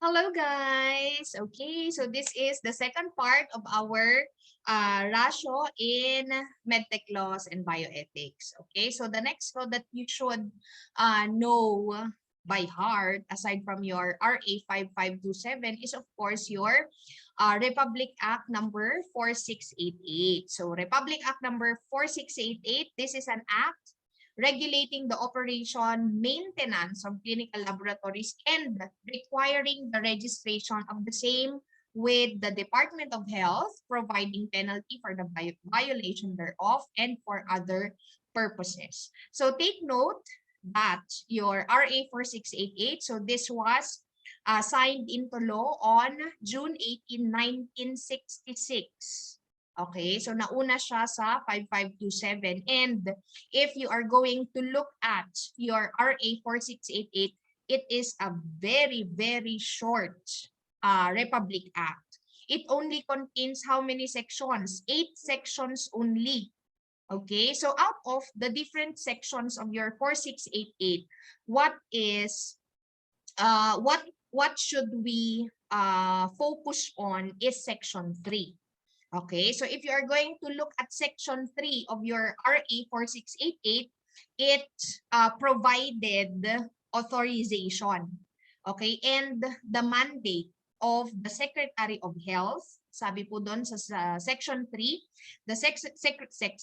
Hello guys! Okay, so this is the second part of our ratio in medtech laws and bioethics. Okay, so the next law that you should know by heart, aside from your RA 5527, is of course your Republic Act number 4688. So Republic Act number 4688, this is an act regulating the operation, maintenance of clinical laboratories, and requiring the registration of the same with the Department of Health, providing penalty for the violation thereof and for other purposes. So take note that your RA 4688, so this was signed into law on June 18, 1966. Okay, so nauna siya sa 5527. And if you are going to look at your RA 4688, it is a very, very short Republic Act. It only contains how many sections? 8 sections only. Okay, so out of the different sections of your 4688, what is what should we focus on is section 3. Okay, so if you are going to look at section 3 of your RA 4688, it provided authorization, okay, and the mandate of the Secretary of Health. Sabi po doon sa section 3, the secretary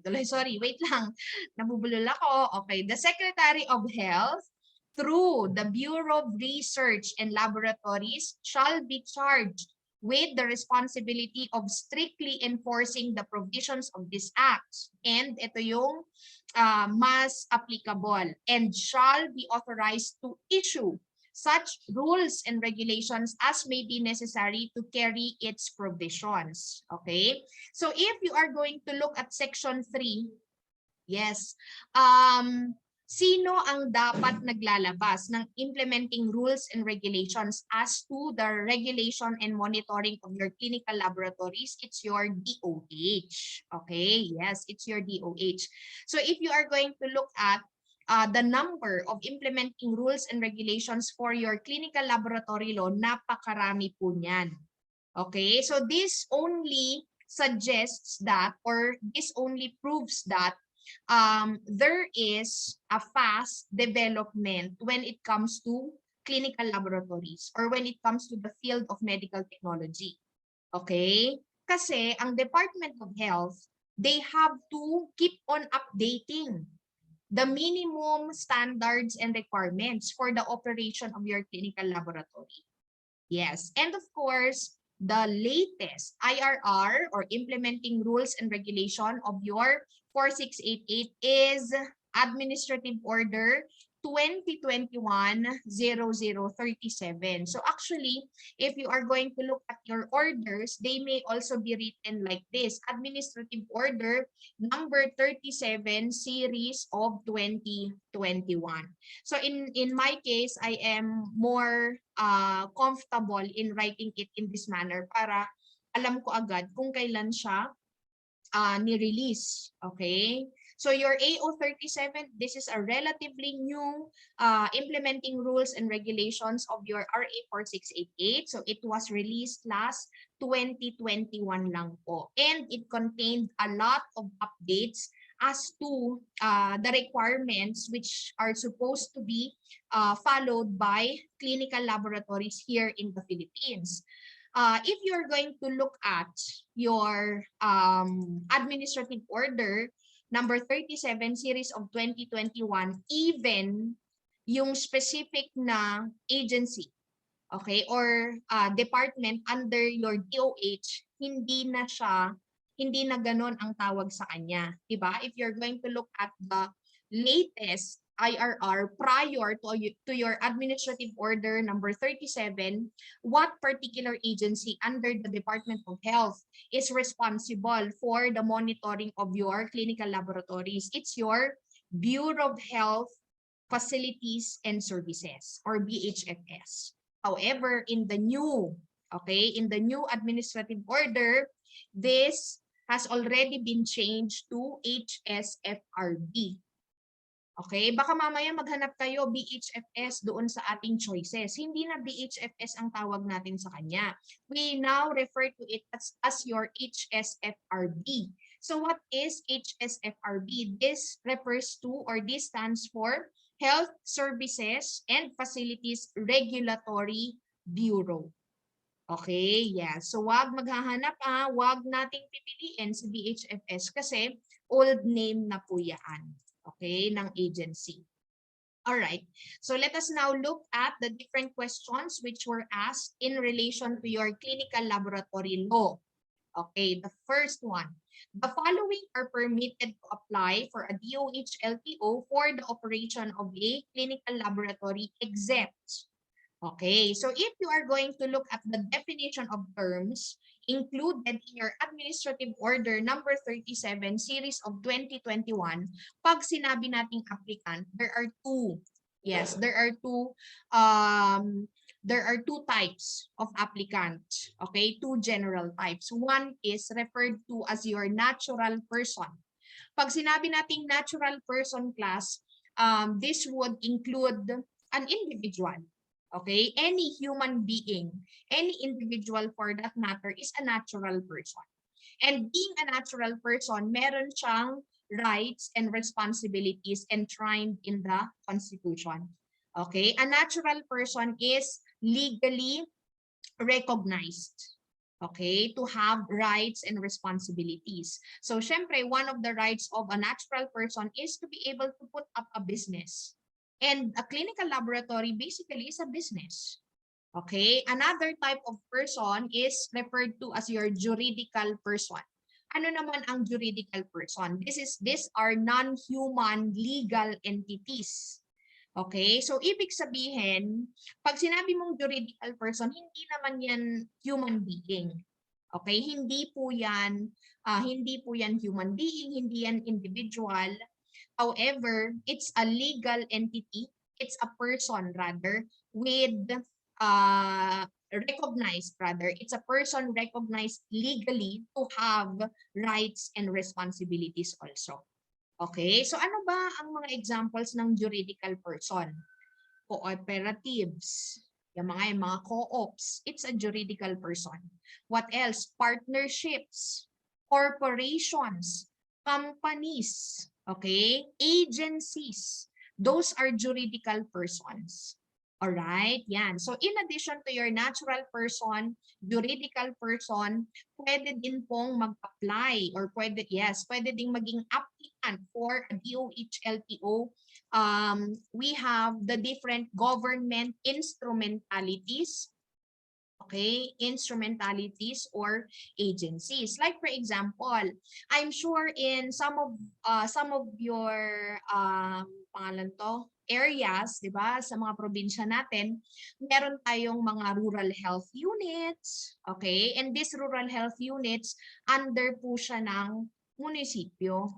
tuloy. Sorry, wait lang. Nabubulol ako. Okay, the Secretary of Health through the Bureau of Research and Laboratories shall be charged with the responsibility of strictly enforcing the provisions of this act. And ito yung mas applicable, and shall be authorized to issue such rules and regulations as may be necessary to carry its provisions. Okay? So if you are going to look at section 3, yes, sino ang dapat naglalabas ng implementing rules and regulations as to the regulation and monitoring of your clinical laboratories? It's your DOH. Okay, yes, it's your DOH. So if you are going to look at the number of implementing rules and regulations for your clinical laboratory law, napakarami po niyan. Okay, so this only suggests that, or this only proves that there is a fast development when it comes to clinical laboratories or when it comes to the field of medical technology. Okay? Kasi ang Department of Health, they have to keep on updating the minimum standards and requirements for the operation of your clinical laboratory. Yes, and of course, the latest IRR or implementing rules and regulation of your 4688 is Administrative Order 2021-0037. So actually, if you are going to look at your orders, they may also be written like this: Administrative Order number 37 series of 2021. So in my case, I am more comfortable in writing it in this manner para alam ko agad kung kailan siya ni-release. Okay? So your AO37, this is a relatively new implementing rules and regulations of your RA 4688. So it was released last 2021 lang po. And it contained a lot of updates as to the requirements which are supposed to be followed by clinical laboratories here in the Philippines. If you're going to look at your administrative order number 37 series of 2021, even yung specific na agency, okay, or department under your DOH, hindi na ganon ang tawag sa kanya, diba? If you're going to look at the latest IRR prior to your administrative order number 37, what particular agency under the Department of Health is responsible for the monitoring of your clinical laboratories? It's your Bureau of Health Facilities and Services, or BHFS. However, in the new administrative order, this has already been changed to HSFRB. Okay? Baka mamaya maghanap kayo BHFS doon sa ating choices. Hindi na BHFS ang tawag natin sa kanya. We now refer to it as your HSFRB. So what is HSFRB? This refers to, or this stands for Health Services and Facilities Regulatory Bureau. Okay, yeah. So wag maghahanap wag nating pipiliin si BHFS kasi old name na po yan. Okay, ng agency. All right. So let us now look at the different questions which were asked in relation to your clinical laboratory law. Okay, the first one. The following are permitted to apply for a DOH LTO for the operation of a clinical laboratory except. Okay, so if you are going to look at the definition of terms included in your Administrative Order number 37 series of 2021, pag sinabi nating applicant, there are two. Yes, there are two types of applicant. Okay, two general types. One is referred to as your natural person. Pag sinabi nating natural person class, this would include an individual. Okay? Any human being, any individual for that matter is a natural person. And being a natural person, meron siyang rights and responsibilities enshrined in the Constitution. Okay? A natural person is legally recognized. Okay? To have rights and responsibilities. So, syempre, one of the rights of a natural person is to be able to put up a business. And a clinical laboratory basically is a business. Okay? Another type of person is referred to as your juridical person. Ano naman ang juridical person? These are non-human legal entities. Okay? So, ibig sabihin, pag sinabi mong juridical person, hindi naman yan human being. Okay? Hindi po yan human being, hindi yan individual. However, it's a legal entity. It's a person rather with recognized rather. It's a person recognized legally to have rights and responsibilities also. Okay? So ano ba ang mga examples ng juridical person? Cooperatives, yung mga co-ops, it's a juridical person. What else? Partnerships, corporations, companies, okay? Agencies. Those are juridical persons. Alright, yan. So in addition to your natural person, juridical person, pwede din pong mag-apply or pwede ding maging applicant for a DOH LTO. We have the different government instrumentalities. Okay, instrumentalities or agencies. Like for example, I'm sure in some of your pangalan to, areas, 'di ba? Sa mga probinsya natin, meron tayong mga rural health units. Okay? And these rural health units under po siya ng munisipyo.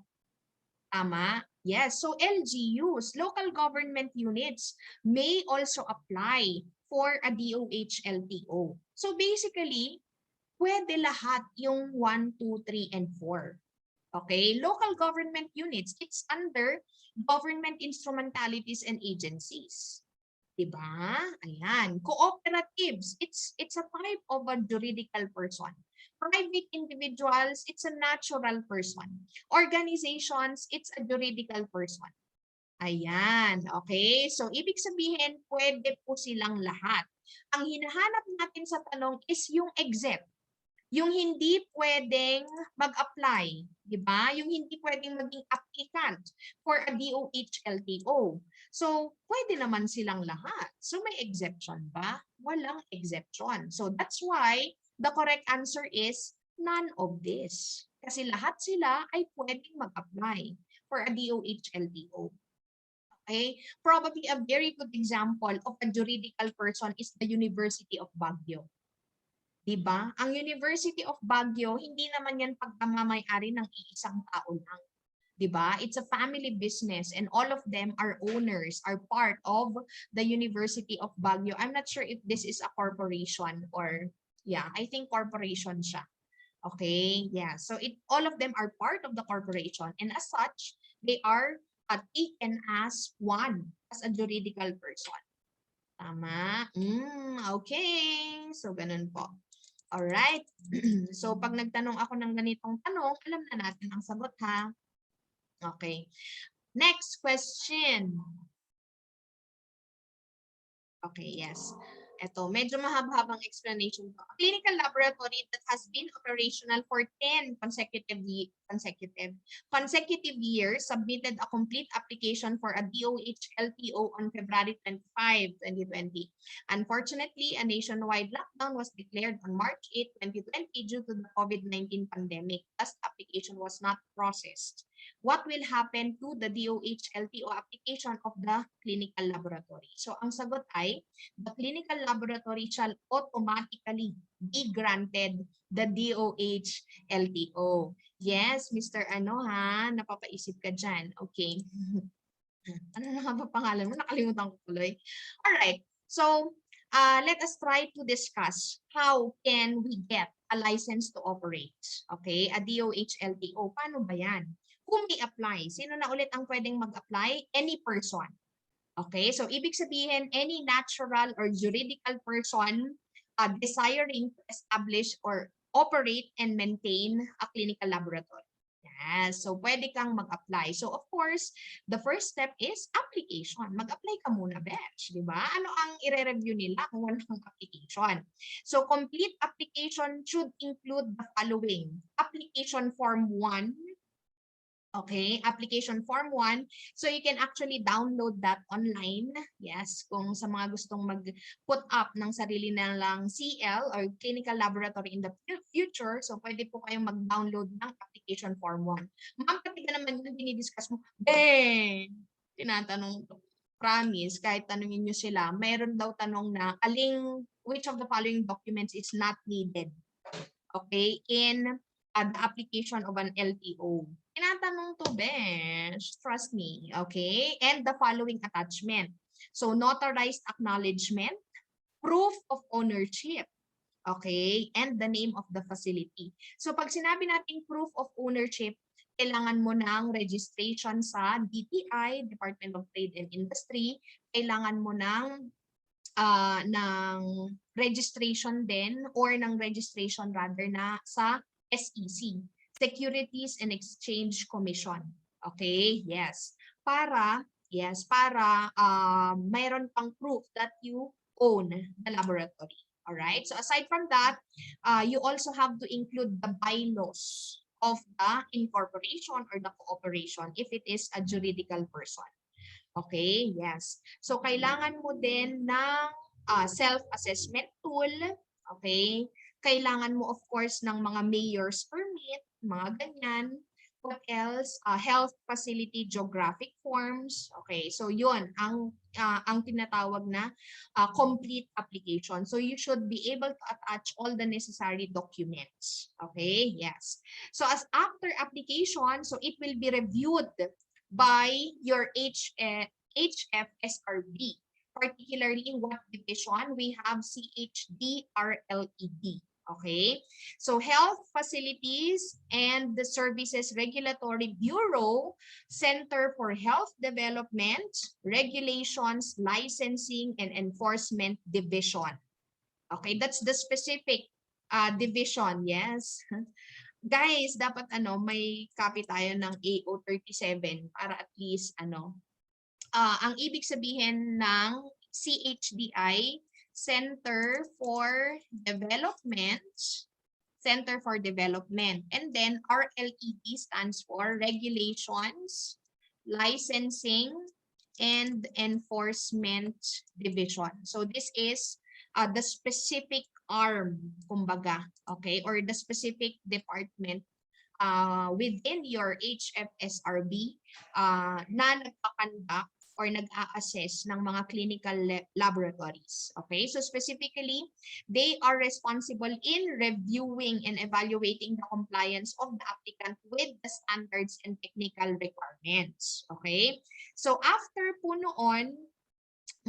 Tama? Yes. So LGUs, local government units, may also apply for a DOH LTO. So basically, pwede lahat yung 1, 2, 3, and 4. Okay? Local government units, it's under government instrumentalities and agencies. Diba? Ayan. Cooperatives, it's a type of a juridical person. Private individuals, it's a natural person. Organizations, it's a juridical person. Ayan, okay? So, ibig sabihin, pwede po silang lahat. Ang hinahanap natin sa tanong is yung exempt. Yung hindi pwedeng mag-apply, di ba? Yung hindi pwedeng maging applicant for a DOH LTO. So, pwede naman silang lahat. So, may exception ba? Walang exception. So, that's why the correct answer is none of this. Kasi lahat sila ay pwedeng mag-apply for a DOH LTO. Okay? Probably a very good example of a juridical person is the University of Baguio. Diba? Ang University of Baguio, hindi naman yan pagkamamay-ari ng iisang tao lang. Diba? It's a family business and all of them are owners, are part of the University of Baguio. I'm not sure if this is a corporation or, yeah, I think corporation siya. Okay, yeah. So all of them are part of the corporation and as such, they are taken as one, as a juridical person. Tama? Okay. So, ganun po. Alright. So, pag nagtanong ako ng ganitong tanong, alam na natin ang sagot, ha? Okay. Next question. Okay, yes. Ito, medyo mahaba-habang explanation to. A clinical laboratory that has been operational for 10 consecutive years submitted a complete application for a DOH LTO on February 25, 2020. Unfortunately, a nationwide lockdown was declared on March 8, 2020 due to the COVID-19 pandemic. Thus, the application was not processed. What will happen to the DOH LTO application of the clinical laboratory? So, ang sagot ay, the clinical laboratory shall automatically be granted the DOH LTO. Yes, Mr. Ano ha, napapaisip ka dyan. Okay. Ano na nga ba pangalan mo? Nakalimutan ko tuloy. Alright, so let us try to discuss how can we get a license to operate. Okay, a DOH LTO. Paano ba yan? Who may apply? Sino na ulit ang pwedeng mag-apply? Any person. Okay, so ibig sabihin, any natural or juridical person desiring to establish or operate and maintain a clinical laboratory. Yes, so pwede kang mag-apply. So of course, the first step is application. Mag-apply ka muna, Besh, di ba? Ano ang i-review nila kung walang application? So complete application should include the following. Application form 1. Okay, application form 1. So you can actually download that online. Yes, kung sa mga gustong mag-put up ng sarili nilang CL or clinical laboratory in the future, so pwede po kayong mag-download ng application form 1. Ma'am, pati ka naman yung dinidiscuss mo, tinatanong to. Promise, kahit tanungin nyo sila, mayroon daw tanong na which of the following documents is not needed? Okay, in the application of an LTO. Tinatanong to, Besh. Trust me. Okay? And the following attachment. So, notarized acknowledgement, proof of ownership. Okay? And the name of the facility. So, pag sinabi nating proof of ownership, kailangan mo ng registration sa DTI, Department of Trade and Industry. Kailangan mo ng registration din or ng registration rather na sa SEC, Securities and Exchange Commission. Okay? Yes. Para mayroon pang proof that you own the laboratory. All right? So aside from that, you also have to include the bylaws of the incorporation or the cooperation if it is a juridical person. Okay? Yes. So kailangan mo din ng self-assessment tool. Okay? Kailangan mo of course ng mga mayor's permit, mga ganyan. What else? Health facility geographic forms. Okay, so yun ang tinatawag na complete application. So you should be able to attach all the necessary documents. Okay, yes. So as after application, so it will be reviewed by your HFSRB. Particularly in what division? We have CHDRLED. Okay, so Health Facilities and the Services Regulatory Bureau, Center for Health Development, Regulations, Licensing, and Enforcement Division. Okay, that's the specific division, yes. Guys, dapat may copy tayo ng AO37 para at least ang ibig sabihin ng CHDI, Center for Development, and then RLED stands for Regulations, Licensing, and Enforcement Division. So this is the specific arm, kumbaga, okay, or the specific department within your HFSRB na nagpakandak or nag-a-assess ng mga clinical laboratories. Okay, so specifically, they are responsible in reviewing and evaluating the compliance of the applicant with the standards and technical requirements. Okay, so after po noon,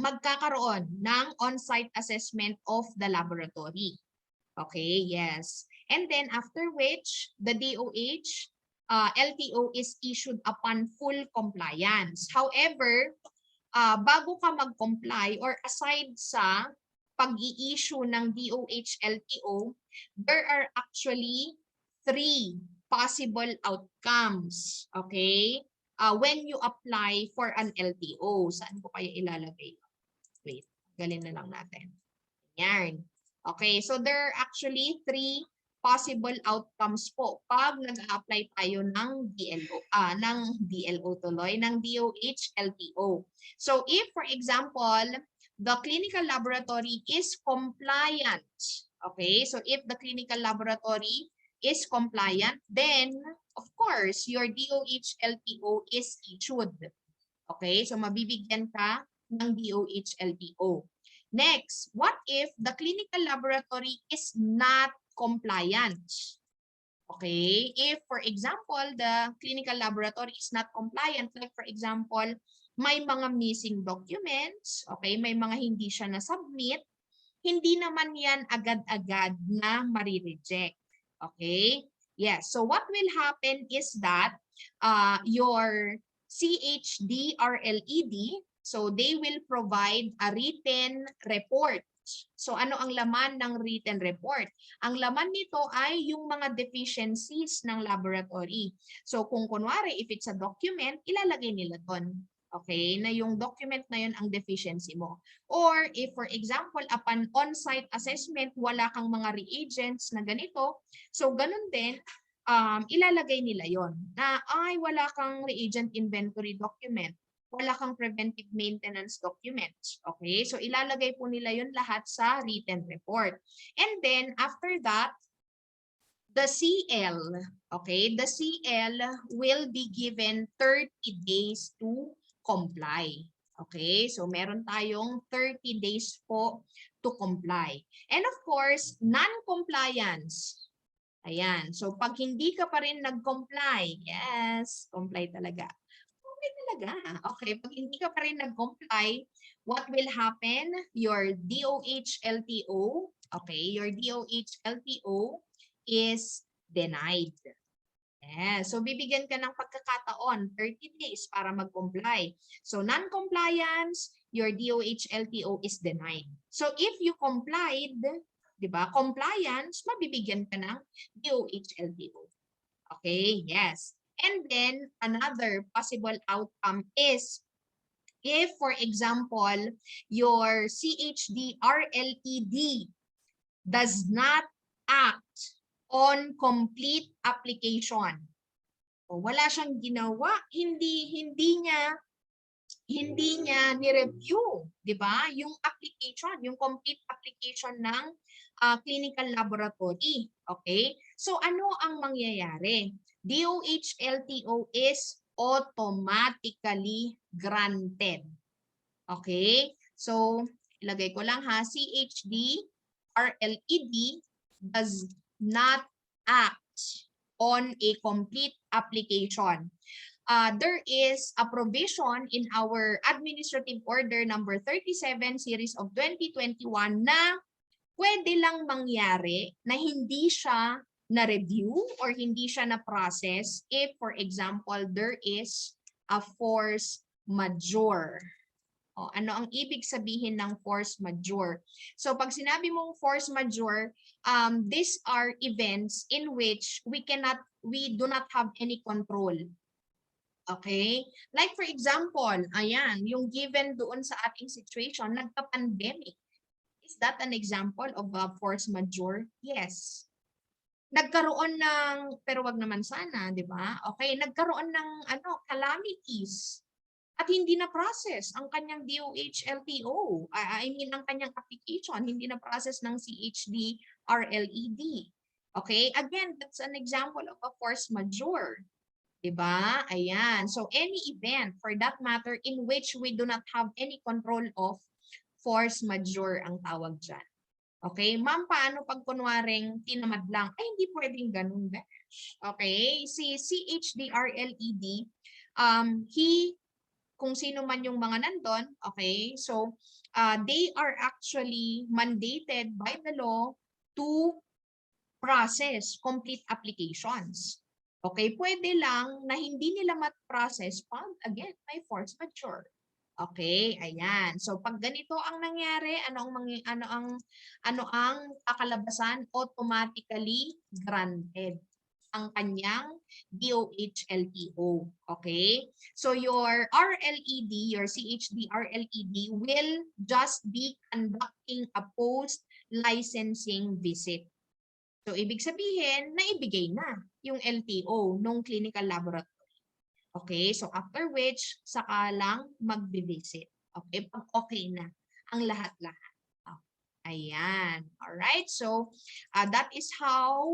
magkakaroon ng on-site assessment of the laboratory. Okay, yes. And then after which, the DOH LTO is issued upon full compliance. However, bago ka mag-comply or aside sa pag-i-issue ng DOH LTO, there are actually 3 possible outcomes, okay? When you apply for an LTO. Saan ko kaya ilalagay? Wait, galin na lang natin. Yan. Okay, so there are actually 3 possible outcomes po pag nag-apply tayo ng DLO tuloy, ng DOH LTO. So if for example, the clinical laboratory is compliant, okay, so if the clinical laboratory is compliant, then of course, your DOH LTO is issued. Okay, so mabibigyan ka ng DOH LTO. Next, what if the clinical laboratory is not compliant? Okay, if for example, the clinical laboratory is not compliant, like for example, may mga missing documents, okay, may mga hindi siya na-submit, hindi naman yan agad-agad na marireject. Okay? Yes. So what will happen is that your CHD or LED, so they will provide a written report. So ano ang laman ng written report? Ang laman nito ay yung mga deficiencies ng laboratory. So kung kunwari, if it's a document, ilalagay nila doon. Okay, na yung document na yun ang deficiency mo. Or if for example, upon on-site assessment, wala kang mga reagents na ganito, so ganun din, ilalagay nila yon na ay wala kang reagent inventory document, wala kang preventive maintenance document. Okay, so ilalagay po nila yon lahat sa written report. And then after that, the CL, okay, the CL will be given 30 days to comply. Okay, so meron tayong 30 days po to comply. And of course, non-compliance. Ayan, so pag hindi ka pa rin nag-comply, yes, comply talaga. Comply talaga. Okay, pag hindi ka pa rin nag-comply, what will happen? Your DOH LTO, okay, your DOH LTO is denied. Yeah, so bibigyan ka ng pagkakataon, 30 days para mag-comply. So non-compliance, your DOH LTO is denied. So if you complied, di ba, compliance, mabibigyan ka ng DOH LTO. Okay, yes. And then another possible outcome is if, for example, your CHD or LED does not act on complete application. O, wala siyang ginawa, hindi niya ni-review, 'di ba? Yung application, yung complete application ng clinical laboratory. Okay? So ano ang mangyayari? DOH LTO is automatically granted. Okay? So ilagay ko lang ha, CHD or LED does not act on a complete application. There is a provision in our Administrative Order number 37 series of 2021 na pwede lang mangyari na hindi siya na-review or hindi siya na-process if, for example, there is a force majeure. O, ano ang ibig sabihin ng force majeure? So pag sinabi mong force majeure, these are events in which we do not have any control. Okay? Like for example, ayan, yung given doon sa ating situation, nagka-pandemic. Is that an example of a force majeure? Yes. Nagkaroon ng, pero wag naman sana, di ba? Okay, nagkaroon ng calamities. At hindi na-process ang kanyang DOH LTO. I mean, ang kanyang application, hindi na-process ng CHD or LED. Okay? Again, that's an example of a force majeure. Diba? Ayan. So, any event, for that matter, in which we do not have any control of, force majeure ang tawag dyan. Okay? Ma'am, paano pag kunwaring tinamad lang? Ay, hindi pwedeng ganun, besh. Okay? Si CHD or LED, kung sino man yung mga nandun, okay, so they are actually mandated by the law to process complete applications. Okay, pwede lang na hindi nila ma-process pag, again, may force majeure. Okay, ayan. So pag ganito ang nangyari, ano ang kakalabasan? Automatically granted ang kanyang DOH-LTO. Okay? So your RLED, your CHD RLED will just be conducting a post-licensing visit. So, ibig sabihin, naibigay na yung LTO nung clinical laboratory. Okay? So, after which, saka lang magbe-visit. Okay? Pag okay na ang lahat-lahat. Oh, ayan. Alright? So, that is how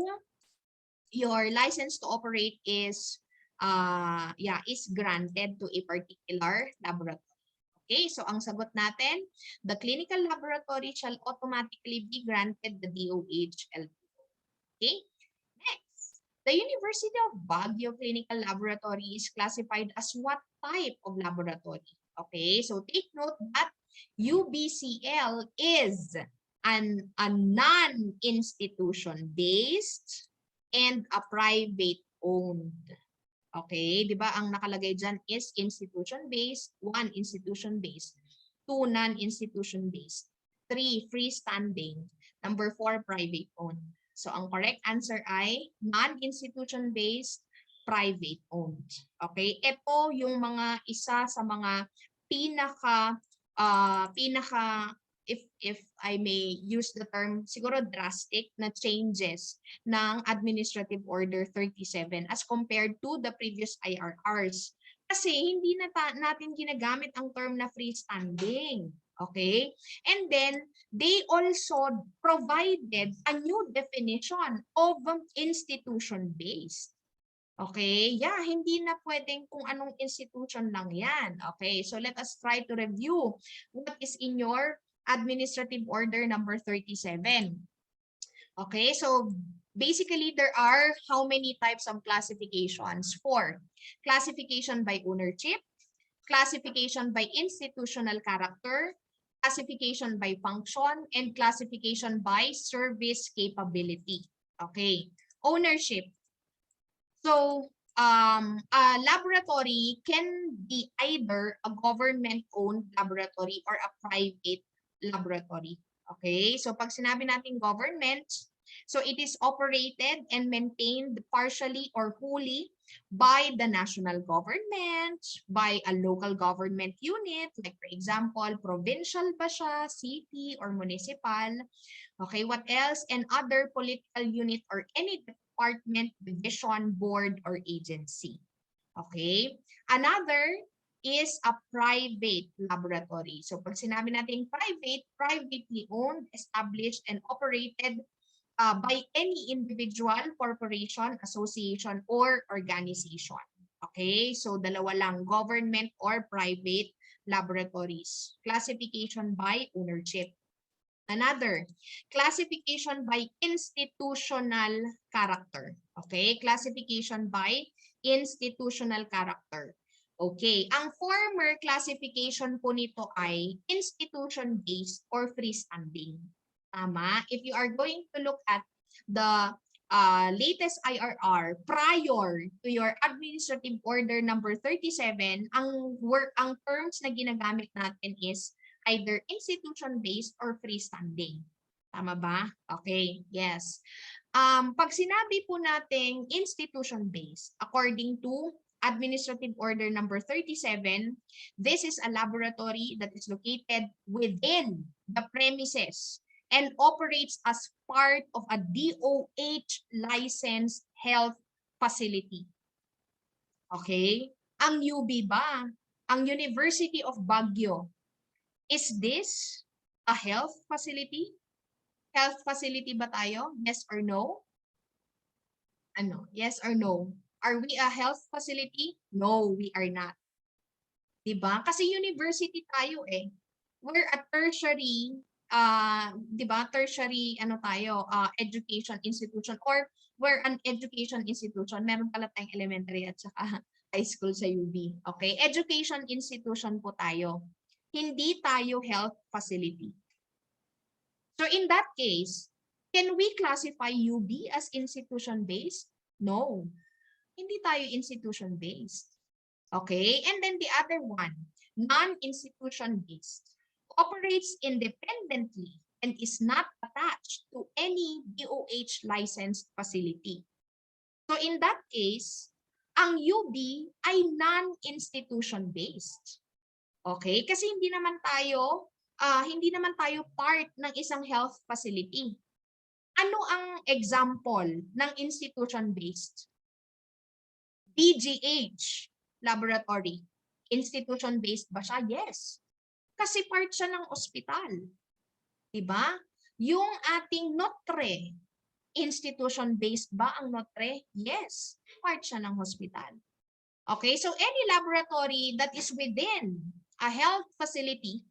your license to operate is granted to a particular laboratory. Okay, so ang sagot natin, the clinical laboratory shall automatically be granted the DOH-LTO. Okay? Next, the University of Baguio Clinical Laboratory is classified as what type of laboratory? Okay, so take note that UBCL is a non-institution based and a private owned. Okay, di ba ang nakalagay dyan is institution-based, 1 institution-based, 2 non-institution-based, 3 freestanding, number 4 private owned. So ang correct answer ay non-institution-based, private owned. Okay, ito yung mga isa sa mga pinaka if I may use the term, siguro drastic na changes ng Administrative Order 37 as compared to the previous IRRs. Kasi hindi na natin ginagamit ang term na freestanding. Okay? And then, they also provided a new definition of institution-based. Okay? Yeah, hindi na pwedeng kung anong institution lang yan. Okay? So, let us try to review what is in your Administrative Order number 37. Okay, so basically there are how many types of classifications? 4. Classification by ownership, classification by institutional character, classification by function, and classification by service capability. Okay, ownership. So, a laboratory can be either a government-owned laboratory or a private laboratory. Okay, so pag sinabi natin government, so it is operated and maintained partially or wholly by the national government, by a local government unit, like for example, provincial ba siya, city, or municipal. Okay, what else? And other political unit or any department, division, board, or agency. Okay, another is a private laboratory. So pag sinabi natin private, privately owned, established, and operated by any individual, corporation, association, or organization. Okay, so dalawa lang, government or private laboratories. Classification by ownership. Another, classification by institutional character. Okay, classification by institutional character. Okay, ang former classification po nito ay institution-based or freestanding. Tama? If you are going to look at the latest IRR prior to your Administrative Order number 37, ang terms na ginagamit natin is either institution-based or freestanding. Tama ba? Okay, yes. Pag sinabi po nating institution-based, according to Administrative Order number 37, this is a laboratory that is located within the premises and operates as part of a DOH licensed health facility. Okay? Ang UB ba? Ang University of Baguio, is this a health facility? Health facility ba tayo? Yes or no? Ano? Yes or no? Are we a health facility? No, we are not. Diba? Kasi university tayo eh. We're a tertiary, diba? Tertiary, education institution, or we're an education institution. Meron pala tayong elementary at saka high school sa UB. Okay? Education institution po tayo. Hindi tayo health facility. So in that case, can we classify UB as institution-based? No. Hindi tayo institution-based. Okay? And then the other one, non-institution-based, operates independently and is not attached to any DOH licensed facility. So in that case, ang UB ay non-institution based. Okay? Kasi hindi naman tayo part ng isang health facility. Ano ang example ng institution based? DGH laboratory. Institution based ba siya? Yes. Kasi part siya ng ospital. 'Di ba? Yung ating Mtlbe, institution-based ba ang Mtlbe? Yes, part siya ng hospital. Okay, so any laboratory that is within a health facility,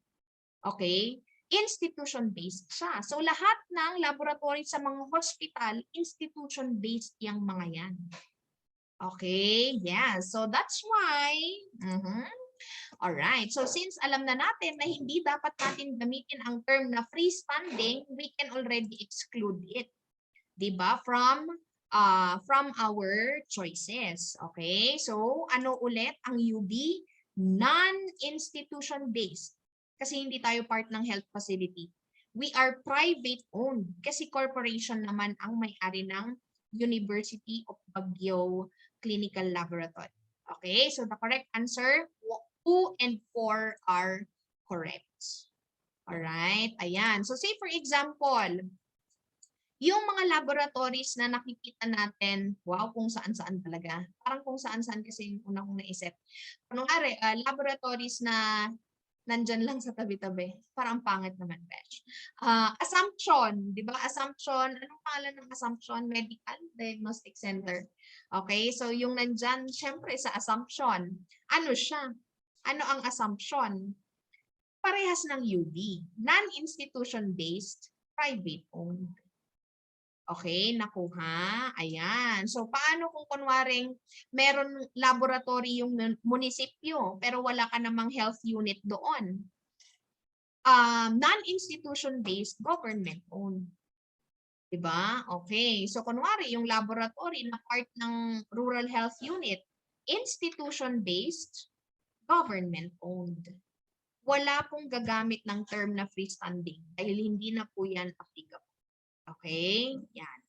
okay, institution-based siya. So lahat ng laboratory sa mga hospital, institution-based yung mga yan. Okay, yeah, so that's why, Alright, so since alam na natin na hindi dapat natin gamitin ang term na freestanding, we can already exclude it. Diba? From our choices. Okay? So, ano ulit ang UB? Non-institution based. Kasi hindi tayo part ng health facility. We are private owned. Kasi corporation naman ang may-ari ng University of Baguio Clinical Laboratory. Okay? So, the correct answer, 2 and 4 are correct. Alright? Ayan. So, say for example, yung mga laboratories na nakikita natin, wow, kung saan-saan talaga. Parang kung saan-saan kasi yung una kong naisip. Kunwari, laboratories na nandyan lang sa tabi-tabi. Parang pangit naman, Besh. Assumption, di ba? Assumption, anong pangalan ng Assumption? Medical Diagnostic Center. Okay, so yung nandyan, syempre sa Assumption, ano siya? Ano ang Assumption? Parehas ng UB. Non-institution-based, private-owned. Okay, nakuha. Ayan. So, paano kung kunwaring meron laboratory yung munisipyo pero wala ka namang health unit doon? Non-institution-based, government-owned. Diba? Okay. So, kunwari yung laboratory na part ng rural health unit, institution-based, government-owned. Wala pong gagamit ng term na freestanding dahil hindi na po yan applicable. Okay? Yan.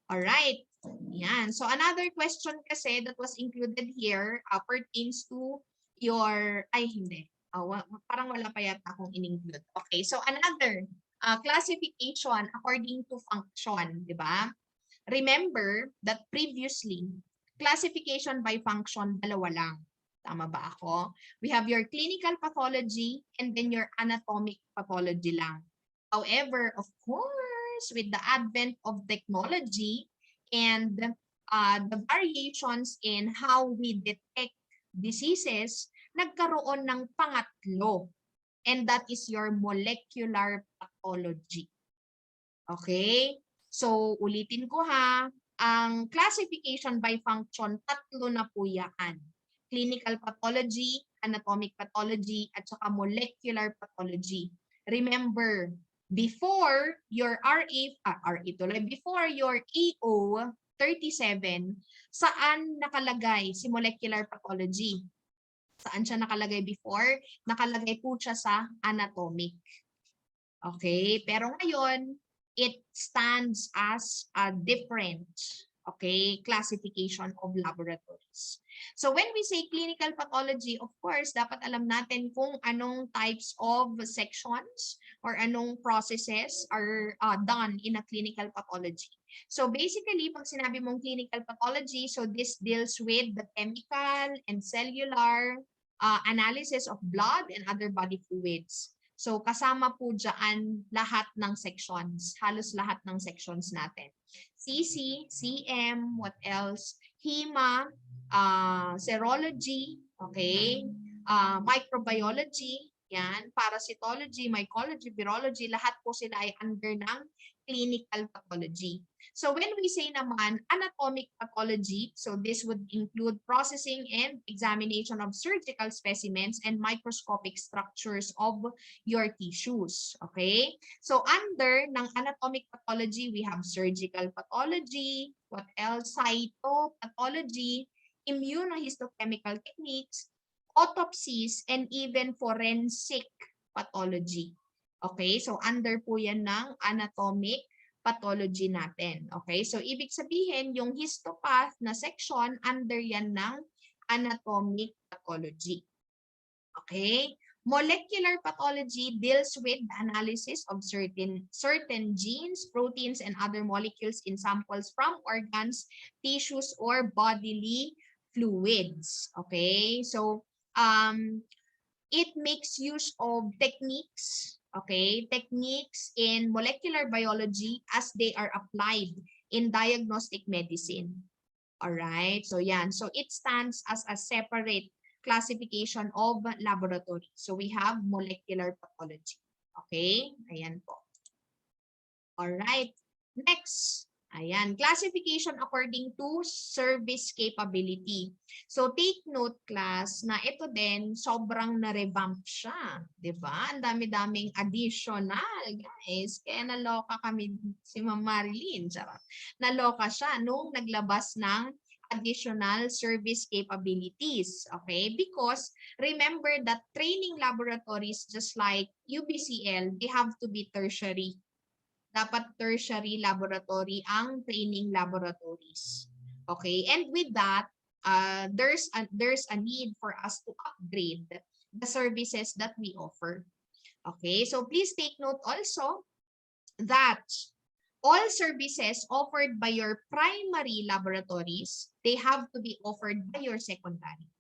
Alright. Yan. So, another question kasi that was included here pertains to your, ay hindi. Parang wala pa yata akong in-include. Okay. So, another classification according to function. Diba? Remember that previously, classification by function, dalawa lang. Tama ba ako? We have your clinical pathology and then your anatomic pathology lang. However, of course, with the advent of technology and the variations in how we detect diseases, nagkaroon ng pangatlo. And that is your molecular pathology. Okay? So, ulitin ko ha. Ang classification by function, tatlo na po yan. Clinical pathology, anatomic pathology, at saka molecular pathology. Remember, before your before your AO 37, saan nakalagay si molecular pathology? Saan siya nakalagay before? Nakalagay po siya sa anatomic. Okay, pero ngayon, it stands as a different, okay, classification of laboratories. So when we say clinical pathology, of course, dapat alam natin kung anong types of sections or anong processes are done in a clinical pathology. So basically, pag sinabi mong clinical pathology, so this deals with the chemical and cellular analysis of blood and other body fluids. So kasama po dyan lahat ng sections, halos lahat ng sections natin. CC, CM, what else? Hema, serology, okay? Microbiology, Yan, parasitology, mycology, virology, lahat po sila ay under ng clinical pathology. So when we say naman anatomic pathology, so this would include processing and examination of surgical specimens and microscopic structures of your tissues. Okay? So under ng anatomic pathology, we have surgical pathology, what else? Cytopathology, immunohistochemical techniques, autopsies, and even forensic pathology. Okay? So under po yan ng anatomic pathology natin. Okay? So ibig sabihin, yung histopath na section, under yan ng anatomic pathology. Okay? Molecular pathology deals with the analysis of certain genes, proteins, and other molecules in samples from organs, tissues, or bodily fluids. Okay? So, it makes use of techniques, okay? Techniques in molecular biology as they are applied in diagnostic medicine. All right? So, yan. So, it stands as a separate classification of laboratory. So, we have molecular pathology. Okay? Ayan po. All right. Next. Ayan, classification according to service capability. So take note class na ito din sobrang na-revamp siya, 'di ba? Ang dami-daming additional, guys. Kaya naloka kami si Ma'am Marilyn, charot. Naloka siya nung naglabas ng additional service capabilities, okay? Because remember that training laboratories just like UBCL, they have to be tertiary. Dapat tertiary laboratory ang training laboratories. Okay? And with that, there's a need for us to upgrade the services that we offer. Okay? So please take note also that all services offered by your primary laboratories, they have to be offered by your secondary.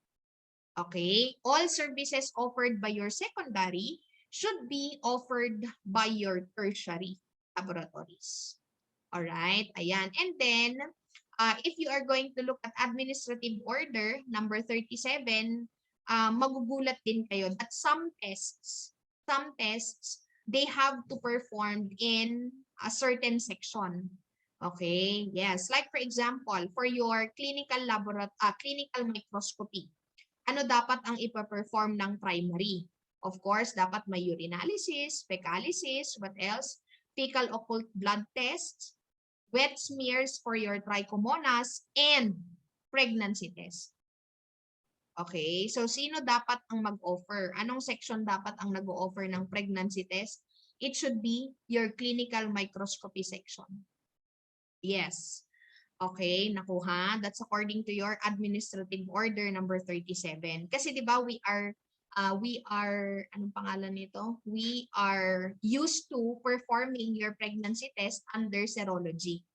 Okay? All services offered by your secondary should be offered by your tertiary laboratories. All right, ayan. And then, if you are going to look at administrative order, number 37, magugulat din kayo that some tests, they have to perform in a certain section. Okay, yes. Like for example, for your clinical clinical microscopy, ano dapat ang ipa-perform ng primary? Of course, dapat may urinalysis, fecalysis, what else? Fecal occult blood tests, wet smears for your trichomonas, and pregnancy test. Okay, so sino dapat ang mag-offer? Anong section dapat ang nag-offer ng pregnancy test? It should be your clinical microscopy section. Yes. Okay, nakuha. That's according to your administrative order number 37. Kasi 'di ba we are anong pangalan nito? We are used to performing your pregnancy test under serology.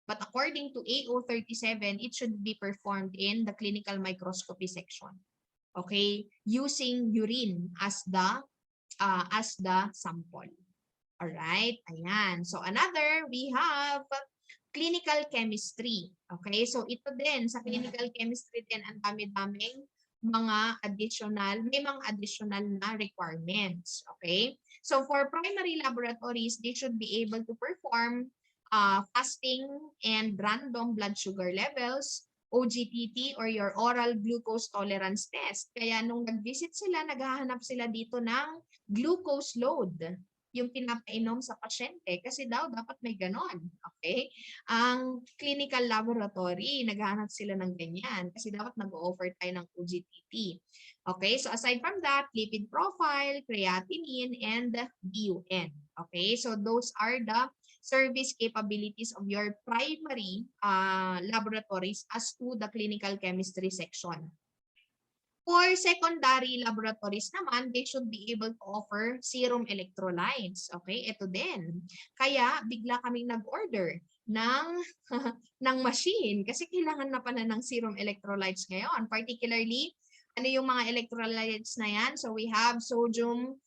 But according to AO 37, it should be performed in the clinical microscopy section. Okay, using urine as the sample. All right, ayan. So another, we have clinical chemistry. Okay, so ito din sa clinical chemistry din ang dami-daming mga additional na requirements. Okay, so for primary laboratories, they should be able to perform fasting and random blood sugar levels, OGTT or your oral glucose tolerance test. Kaya nung nag-visit sila, naghahanap sila dito ng glucose load, yung pinapainom sa pasyente kasi daw dapat may ganon. Okay? Ang clinical laboratory, naghahanap sila ng ganyan kasi dapat nag-o-offer tayo ng OGTT. Okay? So aside from that, lipid profile, creatinine, and BUN. Okay? So those are the service capabilities of your primary laboratories as to the clinical chemistry section. For secondary laboratories naman, they should be able to offer serum electrolytes. Okay, ito din. Kaya bigla kaming nag-order ng ng machine kasi kailangan na pala ng serum electrolytes ngayon. Particularly, ano yung mga electrolytes na yan? So we have sodium,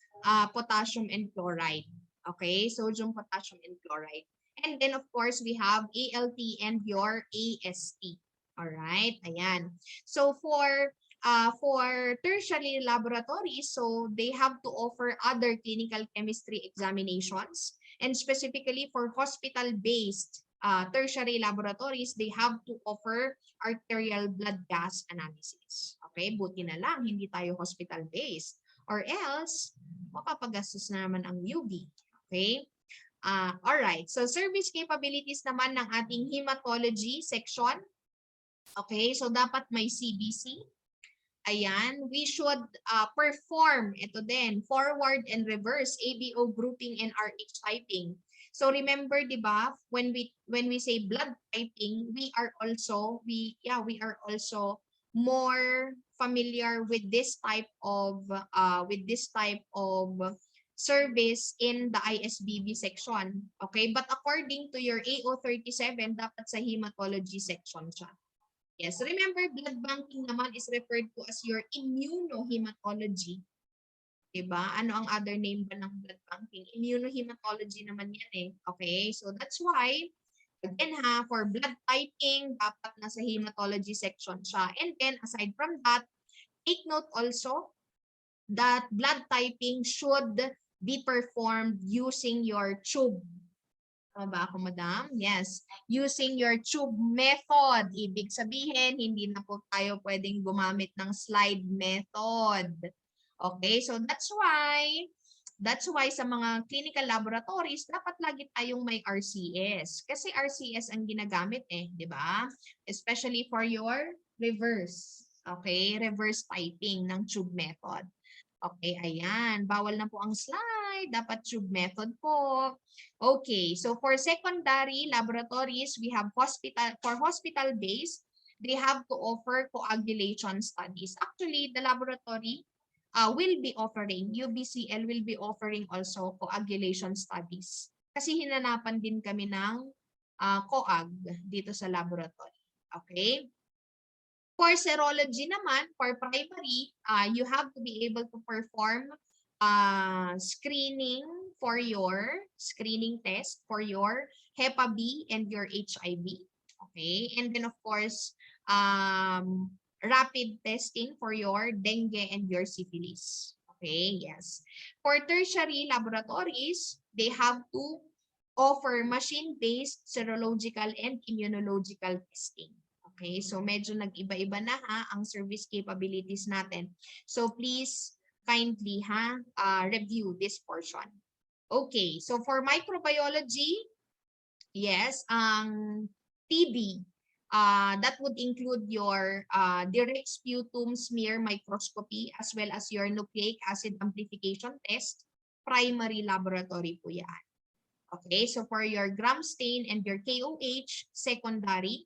potassium, and chloride. Okay, sodium, potassium, and chloride. And then of course, we have ALT and your AST. All right, ayan. So for for tertiary laboratories, so they have to offer other clinical chemistry examinations. And specifically for hospital-based tertiary laboratories, they have to offer arterial blood gas analysis. Okay, buti na lang, hindi tayo hospital-based. Or else, mapapagastos na naman ang UV. Okay? Alright, so service capabilities naman ng ating hematology section. Okay, so dapat may CBC. Ayan, we should perform, ito din, forward and reverse, ABO grouping and RH typing. So remember, di ba, when we say blood typing, we are also more familiar with this type of service in the ISBB section. Okay, but according to your AO37, dapat sa hematology section siya. Yes, remember, blood banking naman is referred to as your immunohematology. Diba? Ano ang other name ba ng blood banking? Immunohematology naman yan eh. Okay, so that's why, again for blood typing, dapat nasa hematology section siya. And then, aside from that, take note also that blood typing should be performed using your tube. Tama ba ako, madam? Yes. Using your tube method. Ibig sabihin, hindi na po tayo pwedeng gumamit ng slide method. Okay, so that's why sa mga clinical laboratories, dapat lagi tayong may RCS. Kasi RCS ang ginagamit eh, di ba? Especially for your reverse. Okay, reverse typing ng tube method. Okay, ayan. Bawal na po ang slide. Dapat tube method po. Okay, so for secondary laboratories, we have hospital-based, they have to offer coagulation studies. Actually, the laboratory will be offering, UBCL will be offering also coagulation studies. Kasi hinanapan din kami ng coag dito sa laboratory. Okay? For serology naman, for primary, you have to be able to perform screening test for your Hepa B and your HIV. Okay, and then of course, rapid testing for your dengue and your syphilis. Okay, yes. For tertiary laboratories, they have to offer machine-based serological and immunological testing. Okay, so medyo nag-iba-iba na ang service capabilities natin. So please kindly review this portion. Okay, so for microbiology, yes, ang TB, that would include your direct sputum smear microscopy as well as your nucleic acid amplification test, primary laboratory po yan. Okay, so for your gram stain and your KOH, secondary.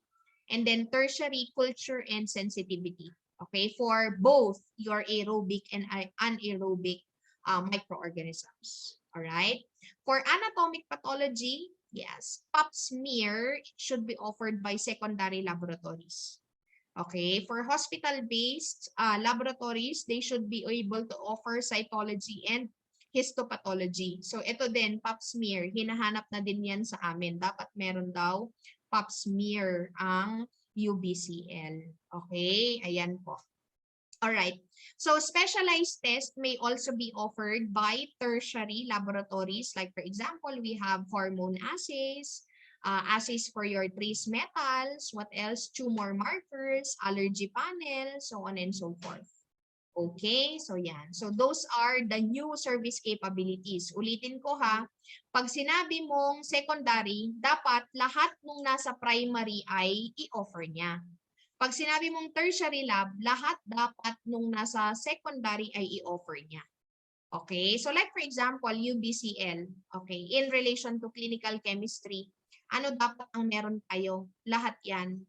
And then tertiary, culture and sensitivity. Okay, for both your aerobic and anaerobic microorganisms. All right. For anatomic pathology, yes, pap smear should be offered by secondary laboratories. Okay, for hospital-based laboratories, they should be able to offer cytology and histopathology. So ito din, pap smear, hinahanap na din yan sa amin. Dapat meron daw pap smear ang UBCL. Okay, ayan po. Alright, so specialized test may also be offered by tertiary laboratories. Like for example, we have hormone assays, assays for your trace metals, what else? Tumor markers, allergy panel, so on and so forth. Okay, so yan. So those are the new service capabilities. Ulitin ko pag sinabi mong secondary, dapat lahat nung nasa primary ay i-offer niya. Pag sinabi mong tertiary lab, lahat dapat nung nasa secondary ay i-offer niya. Okay, so like for example, UBCL, okay, in relation to clinical chemistry, ano dapat ang meron tayo? Lahat yan,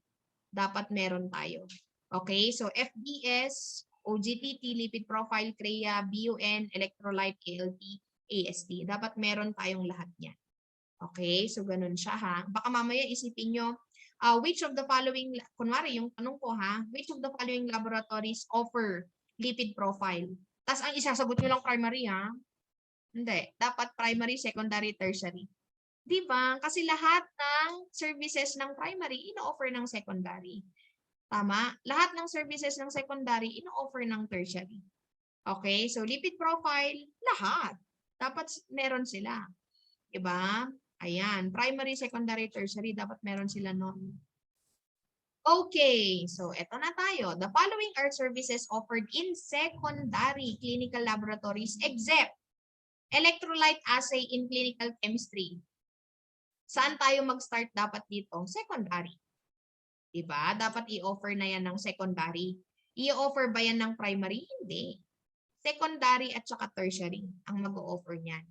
dapat meron tayo. Okay, so FBS, OGTT, lipid profile, CREA, BUN, electrolyte, ALT, AST. Dapat meron tayong lahat niyan. Okay, so ganun siya Baka mamaya isipin nyo, which of the following, kunwari yung tanong ko which of the following laboratories offer lipid profile? Tapos ang isasagot nyo lang primary Hindi. Dapat primary, secondary, tertiary. Di ba? Kasi lahat ng services ng primary, ino-offer ng secondary. Tama? Lahat ng services ng secondary, ino-offer ng tertiary. Okay? So, lipid profile, lahat. Dapat meron sila. Diba? Ayan. Primary, secondary, tertiary, dapat meron sila nun. Okay. So, eto na tayo. The following are services offered in secondary clinical laboratories except electrolyte assay in clinical chemistry. Saan tayo mag-start dapat dito? Secondary. Diba? Dapat i-offer na yan ng secondary. I-offer ba yan ng primary? Hindi. Secondary at saka tertiary ang mag-o-offer niyan.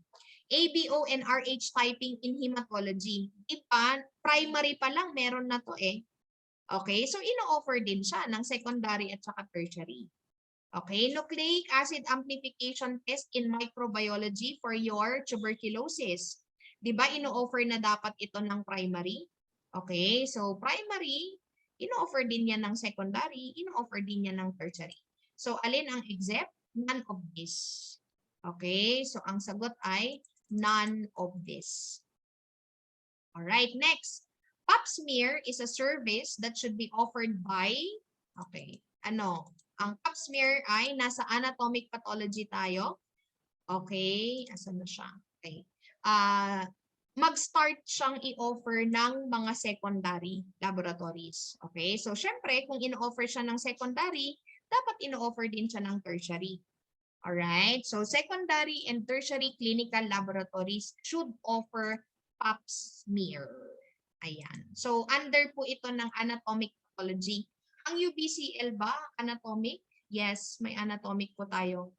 ABO and RH typing in hematology. Diba? Primary pa lang meron na to eh. Okay? So, ino-offer din siya ng secondary at saka tertiary. Okay? Nucleic acid amplification test in microbiology for your tuberculosis. Diba? Ino-offer na dapat ito ng primary. Okay? So, primary, ino-offer din yan ng secondary, ino-offer din yan ng tertiary. So, alin ang exempt? None of this. Okay? So, ang sagot ay none of this. Alright, next. Pap smear is a service that should be offered by, okay, ano? Ang pap smear ay nasa anatomic pathology tayo. Okay, asan na siya? Okay. Mag-start siyang i-offer ng mga secondary laboratories. Okay? So, syempre, kung ino-offer siya ng secondary, dapat ino-offer din siya ng tertiary. Alright? So, secondary and tertiary clinical laboratories should offer pap smear. Ayan. So, under po ito ng anatomic pathology. Ang UBCL ba, anatomic? Yes, may anatomic po tayo.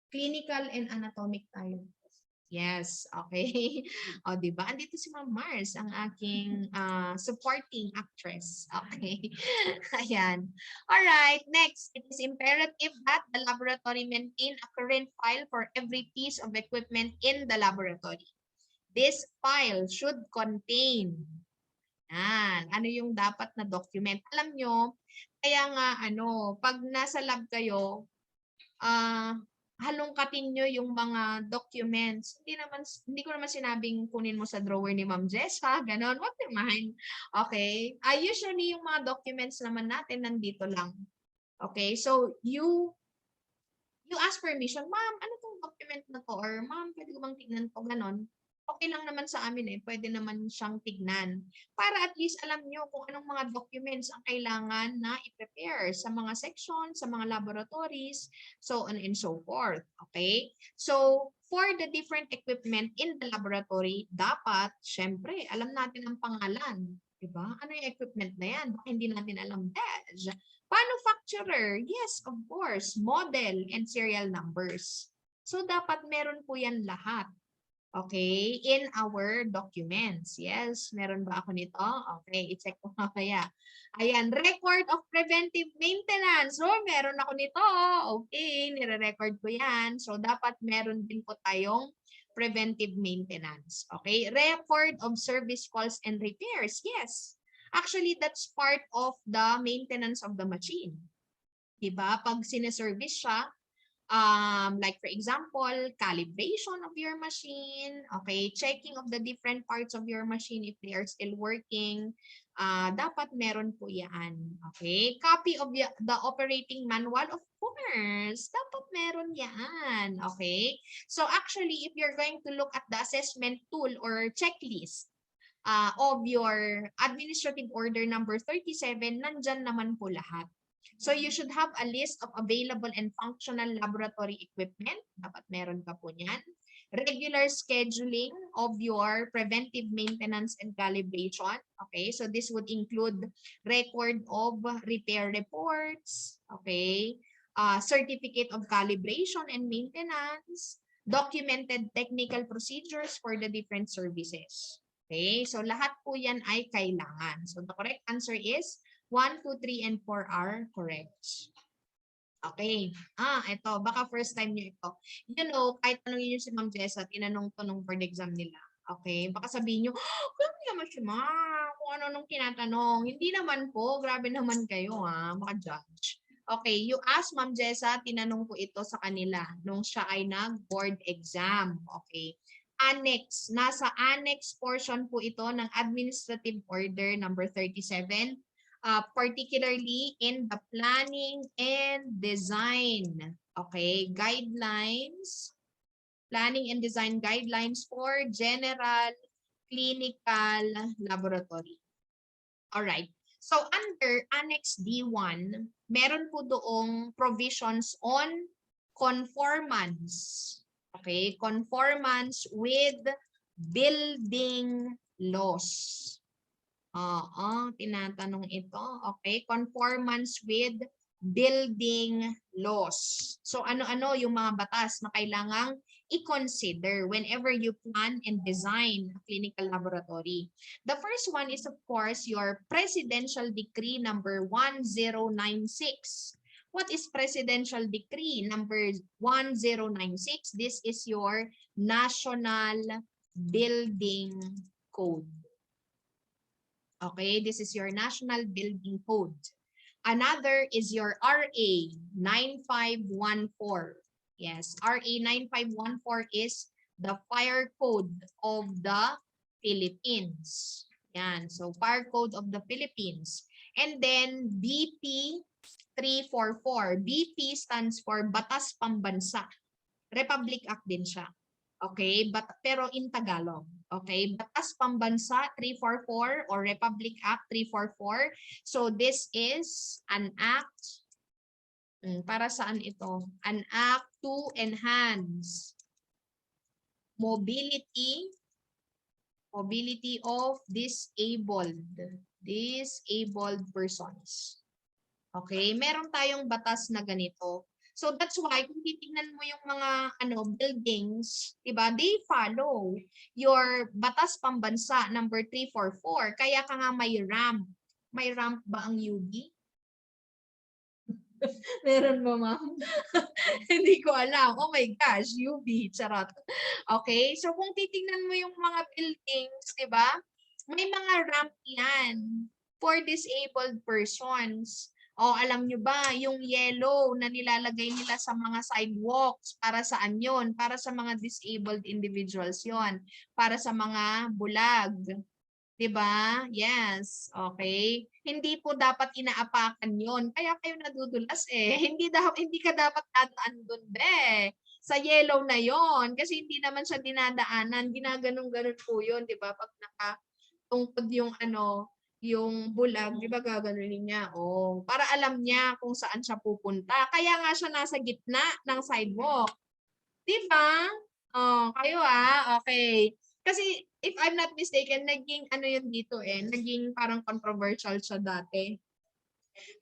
Clinical and anatomic tayo. Yes, okay. O, di ba? Andito si Ma'am Mars, ang aking supporting actress. Okay. Ayan. Alright, next. It is imperative that the laboratory maintain a current file for every piece of equipment in the laboratory. This file should contain, ano yung dapat na document. Alam nyo, kaya nga, pag nasa lab kayo, halongkatin nyo yung mga documents. Hindi ko naman sinabing kunin mo sa drawer ni Ma'am Jess, ha? Ganon. Wag naman. Okay? Usually, yung mga documents naman natin nandito lang. Okay? So, you ask permission, ma'am, ano tong document na to? Or, ma'am, pwede ko bang tignan to? Ganon. Okay lang naman sa amin eh. Pwede naman siyang tignan. Para at least alam nyo kung anong mga documents ang kailangan na i-prepare sa mga section, sa mga laboratories, so on and so forth. Okay? So, for the different equipment in the laboratory, dapat, syempre, alam natin ang pangalan. Diba? Ano yung equipment na yan? Baka hindi natin alam. Badge. Manufacturer. Yes, of course. Model and serial numbers. So, dapat meron po yan lahat. Okay, in our documents. Yes, meron ba ako nito? Okay, i-check ko mamaya. Ayan, record of preventive maintenance. So, meron ako nito. Okay, nire-record ko yan. So, dapat meron din po tayong preventive maintenance. Okay, record of service calls and repairs. Yes, actually, that's part of the maintenance of the machine. Diba? Pag sineservice siya, like for example, calibration of your machine, okay, checking of the different parts of your machine if they are still working, dapat meron po yan, okay. Copy of the operating manual, of course, dapat meron yan, okay. So actually, if you're going to look at the assessment tool or checklist of your administrative order number 37, nandyan naman po lahat. So you should have a list of available and functional laboratory equipment. Dapat meron ka po niyan. Regular scheduling of your preventive maintenance and calibration. Okay, so this would include record of repair reports. Okay, certificate of calibration and maintenance. Documented technical procedures for the different services. Okay, so lahat po yan ay kailangan. So the correct answer is 1, 2, 3, and 4 are correct. Okay. Ito. Baka first time nyo ito. You know, kahit tanongin nyo si Ma'am Jessa, tinanong to nung board exam nila. Okay. Baka sabihin nyo, kung hindi naman si Ma'am, kung ano nung tinatanong. Hindi naman po. Grabe naman kayo, Mga judge. Okay. You ask Ma'am Jessa, tinanong ko ito sa kanila nung siya ay nag-board exam. Okay. Annex. Nasa annex portion po ito ng Administrative Order number 37. particularly in the planning and design. Okay, guidelines, planning and design guidelines for general clinical laboratory. Alright. So under Annex D1, meron po doong provisions on conformance. Okay, conformance with building laws. Tinatanong ito. Okay, conformance with building laws. So ano-ano yung mga batas na kailangang i-consider whenever you plan and design a clinical laboratory. The first one is of course your Presidential Decree number 1096. What is Presidential Decree number 1096? This is your National Building Code. Okay, this is your National Building Code. Another is your RA 9514. Yes, RA 9514 is the Fire Code of the Philippines. Yan, so Fire Code of the Philippines. And then BP 344. BP stands for Batas Pambansa. Republic Act din siya. Okay, pero in Tagalog. Okay, Batas Pambansa 344 or Republic Act 344. So this is an act, para saan ito? An act to enhance mobility of disabled persons. Okay, meron tayong batas na ganito. So that's why kung titingnan mo yung mga buildings, 'di ba? They follow your Batas Pambansa number 344. Kaya ka nga may ramp. May ramp ba ang UB? Meron ba, ma'am? Hindi ko alam. Oh my gosh, UB, charot. Okay, so kung titingnan mo yung mga buildings, 'di ba? May mga ramp 'yan for disabled persons. Alam nyo ba, yung yellow na nilalagay nila sa mga sidewalks, para saan yon? Para sa mga disabled individuals yon. Para sa mga bulag. 'Di ba? Yes. Okay. Hindi po dapat inaapakan yon. Kaya kayo nadudulas eh. Hindi ka dapat dadaan doon, be. Sa yellow na yon. Kasi hindi naman siya dinadaanan. Ginaganong-ganon po yun, 'di ba? Pag nakatungkod yung bulag, di ba gaganunin niya? Para alam niya kung saan siya pupunta. Kaya nga siya nasa gitna ng sidewalk. Di ba? Kayo okay. Kasi if I'm not mistaken, naging yun dito naging parang controversial siya dati.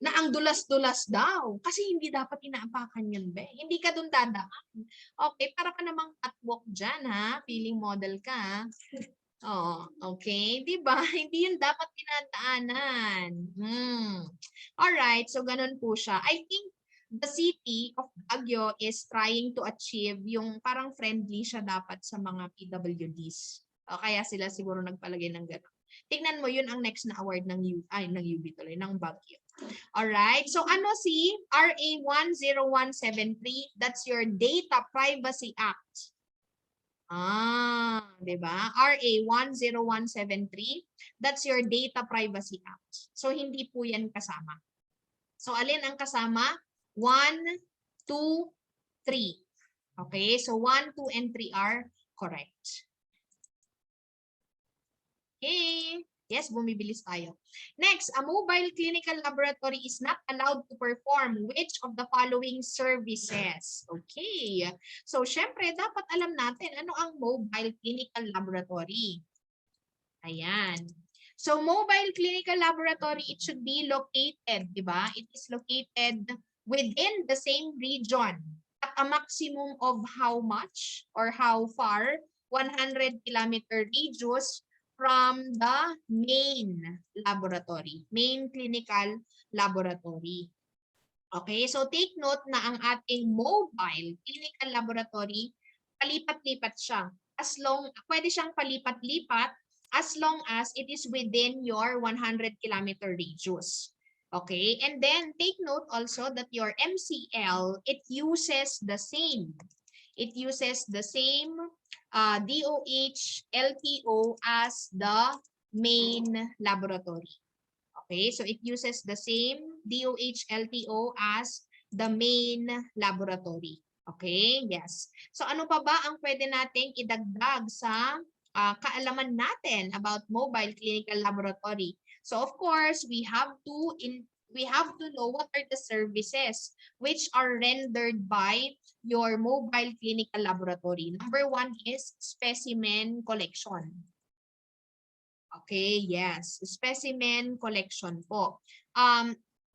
Na ang dulas-dulas daw. Kasi hindi dapat inaapakan yun, be. Hindi ka dun dadaan. Okay, para ka namang catwalk dyan, ha? Feeling model ka, okay. Di ba? Hindi yun dapat tinataanan. Alright, so ganun po siya. I think the city of Baguio is trying to achieve yung parang friendly siya dapat sa mga PWDs. Kaya sila siguro nagpalagay ng gano'n. Tingnan mo, yun ang next na award ng UB tuloy, ng Baguio. Alright, so si RA 10173? That's your Data Privacy Act. 'Di ba? RA 10173, that's your Data Privacy Act. So hindi po 'yan kasama. So alin ang kasama? 1, 2, 3. Okay? So 1, 2 and 3 are correct. Okay. Yes, bumibilis tayo. Next, a mobile clinical laboratory is not allowed to perform which of the following services? Okay. So, syempre, dapat alam natin ano ang mobile clinical laboratory. Ayan. So, mobile clinical laboratory, it should be located, di ba? It is located within the same region at a maximum of how much or how far? 100 kilometer radius from the main laboratory, main clinical laboratory. Okay, so take note na ang ating mobile clinical laboratory, palipat-lipat siya. Pwede siyang palipat-lipat as long as it is within your 100 kilometer radius. Okay, and then take note also that your MCL, it uses the same. It uses the same DOH, LTO as the main laboratory. Okay, so it uses the same DOH LTO as the main laboratory. Okay, yes. So ano pa ba ang pwede nating idagdag sa kaalaman natin about mobile clinical laboratory? So of course, we have to know what are the services which are rendered by your mobile clinical laboratory. Number one is specimen collection. Okay, yes. Specimen collection po.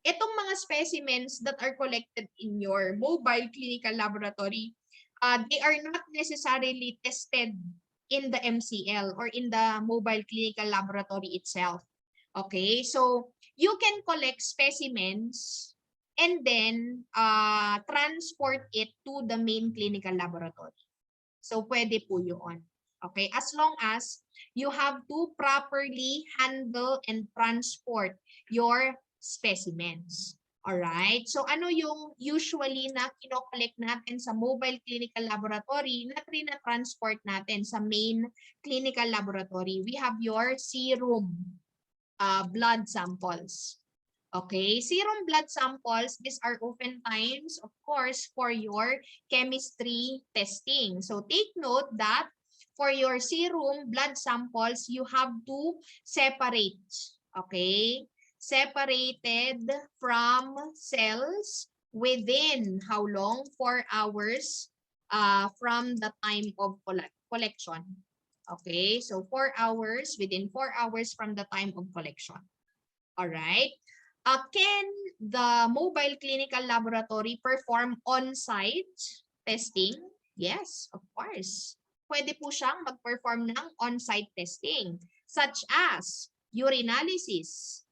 Itong mga specimens that are collected in your mobile clinical laboratory, they are not necessarily tested in the MCL or in the mobile clinical laboratory itself. Okay, so you can collect specimens and then transport it to the main clinical laboratory. So pwede po yun. Okay, as long as you have to properly handle and transport your specimens. Alright, so ano yung usually na kinokollect natin sa mobile clinical laboratory na transport natin sa main clinical laboratory? We have your serum blood samples. Okay, serum blood samples, these are oftentimes, of course, for your chemistry testing. So take note that for your serum blood samples, you have to separate, okay? Separated from cells within how long? 4 hours from the time of collection. Okay, so 4 hours, within 4 hours from the time of collection. All right. Can the mobile clinical laboratory perform on-site testing? Yes, of course. Pwede po siyang mag-perform ng on-site testing such as urinalysis.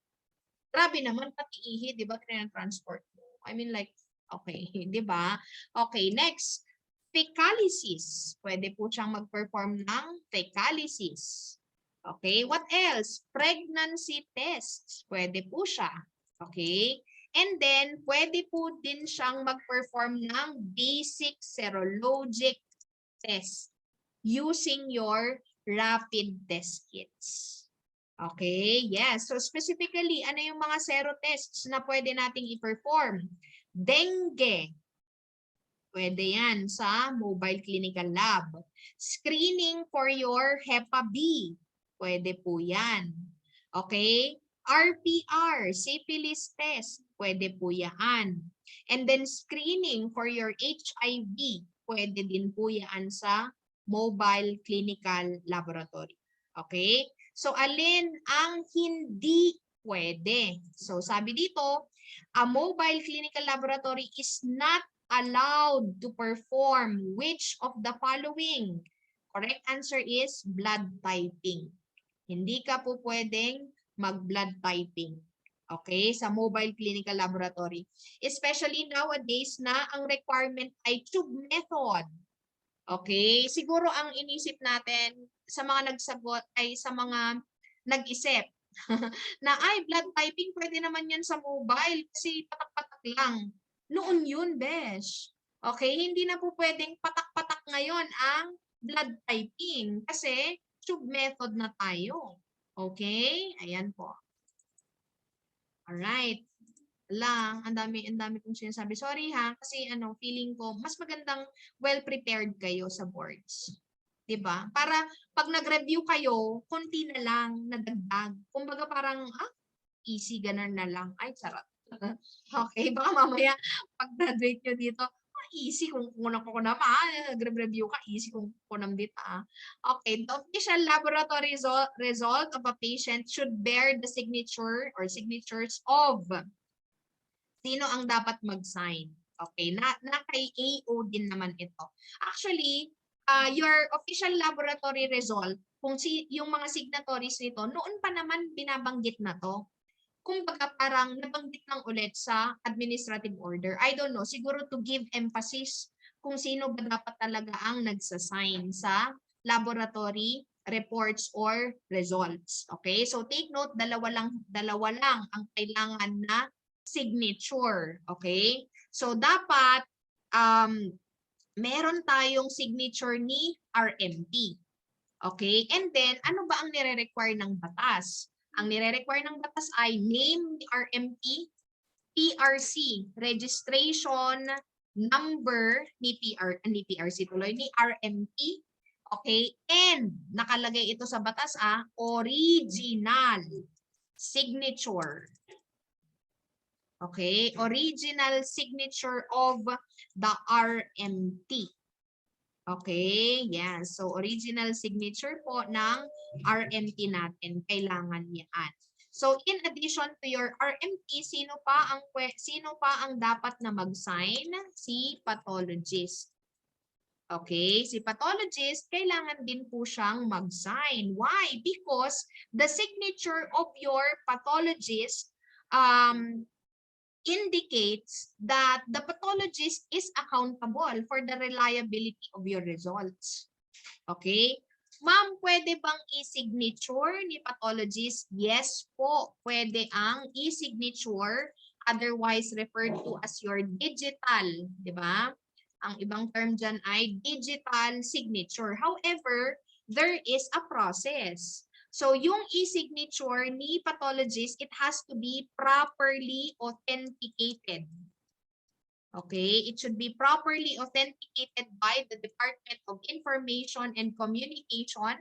Grabe naman, pati ihi, di ba, transport mo? I mean like, okay, di ba? Okay, next. Fecalysis. Pwede po siyang mag-perform ng fecalysis. Okay, what else? Pregnancy tests. Pwede po siya. Okay? And then, pwede po din siyang mag-perform ng basic serologic test using your rapid test kits. Okay, yes. So specifically, ano yung mga sero tests na pwede nating i-perform? Dengue. Pwede yan sa mobile clinical lab. Screening for your Hepa B. Pwede po yan. Okay? RPR, syphilis test. Pwede po yan. And then screening for your HIV. Pwede din po yan sa mobile clinical laboratory. Okay? So, alin ang hindi pwede? So, sabi dito, a mobile clinical laboratory is not allowed to perform which of the following? Correct answer is blood typing. Hindi ka po pwedeng mag-blood typing. Okay, sa mobile clinical laboratory. Especially nowadays na ang requirement ay tube method. Okay, siguro ang inisip natin sa mga nagsagot ay sa mga nag-isip na ay blood typing pwede naman yan sa mobile kasi patak-patak lang. Noon yun, besh. Okay, hindi na po pwedeng patak-patak ngayon ang blood typing kasi tube method na tayo. Okay, ayan po. Alright. Lang, ang dami kong sinasabi. Sorry ha, kasi feeling ko mas magandang well-prepared kayo sa boards. 'Di ba? Para pag nag-review kayo, konti na lang nadagdag. Kumbaga parang easy ganun na lang. Ay, sarap. Okay, baka mamaya pag-graduate nyo dito, easy kung kunang ko na nag-review ka, easy kung kunang dito. Okay, the official laboratory result of a patient should bear the signature or signatures of sino ang dapat mag-sign. Okay, na kay AO din naman ito. Actually, your official laboratory result, kung yung mga signatories nito, noon pa naman binabanggit na to. Kumbaga parang nabanggit lang ulit sa administrative order. I don't know, siguro to give emphasis kung sino ba dapat talaga ang nagsasign sa laboratory reports or results. Okay? So take note, dalawa lang ang kailangan na signature. Okay? So dapat meron tayong signature ni RMP. Okay? And then ano ba ang nire-require ng batas? Ang nire-require ng batas ay name ni RMP, PRC, registration number ni PRC tuloy, ni RMP, okay? And nakalagay ito sa batas, original signature. Okay? Original signature of the RMT. Okay? Yan. So, original signature po ng RMT natin. Kailangan yan. So, in addition to your RMT, sino pa ang dapat na mag-sign? Si pathologist. Okay, si pathologist, kailangan din po siyang mag-sign. Why? Because the signature of your pathologist indicates that the pathologist is accountable for the reliability of your results. Okay? Ma'am, pwede bang e-signature ni pathologist? Yes po, pwede ang e-signature, otherwise referred to as your digital, di ba? Ang ibang term dyan ay digital signature. However, there is a process. So, yung e-signature ni pathologist, it has to be properly authenticated. Okay, it should be properly authenticated by the Department of Information and Communication.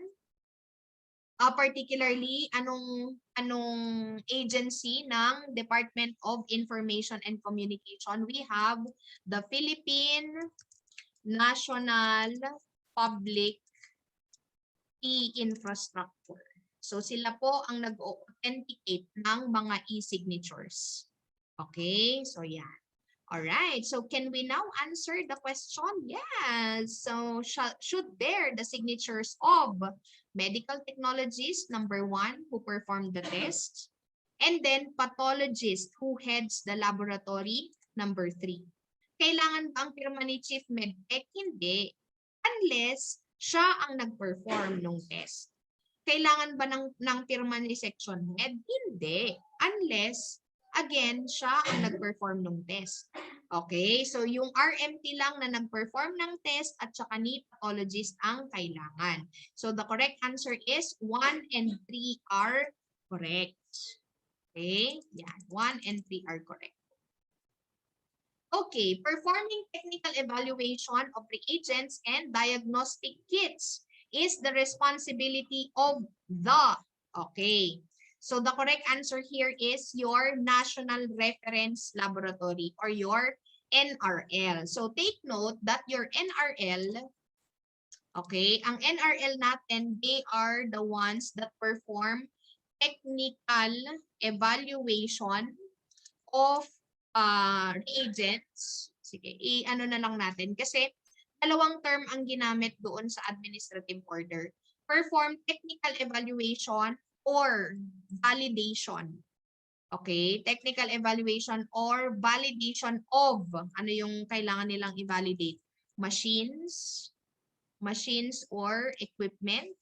Particularly, anong agency ng Department of Information and Communication? We have the Philippine National Public E-Infrastructure. So, sila po ang nag-authenticate ng mga e-signatures. Okay? So, yan. Alright. So, can we now answer the question? Yes. So, should there the signatures of medical technologists, number 1, who performed the test, and then pathologist who heads the laboratory, number 3. Kailangan ba ang pirma ni Chief MedTech? Hindi. Unless siya ang nag-perform ng test. Kailangan ba ng pirma ni Section Head? Hindi. Unless, again, siya ang nag-perform ng test. Okay? So, yung RMT lang na nag-perform ng test at saka ni pathologist ang kailangan. So, the correct answer is 1 and 3 are correct. Okay? Yan. 1 and 3 are correct. Okay, performing technical evaluation of reagents and diagnostic kits is the responsibility of the, okay. So the correct answer here is your National Reference Laboratory or your NRL. So take note that your NRL, okay, ang NRL natin, they are the ones that perform technical evaluation of reagents. Sige, i-ano na lang natin kasi dalawang term ang ginamit doon sa administrative order. Perform technical evaluation or validation. Okay? Technical evaluation or validation of, ano yung kailangan nilang i-validate? Machines or equipment.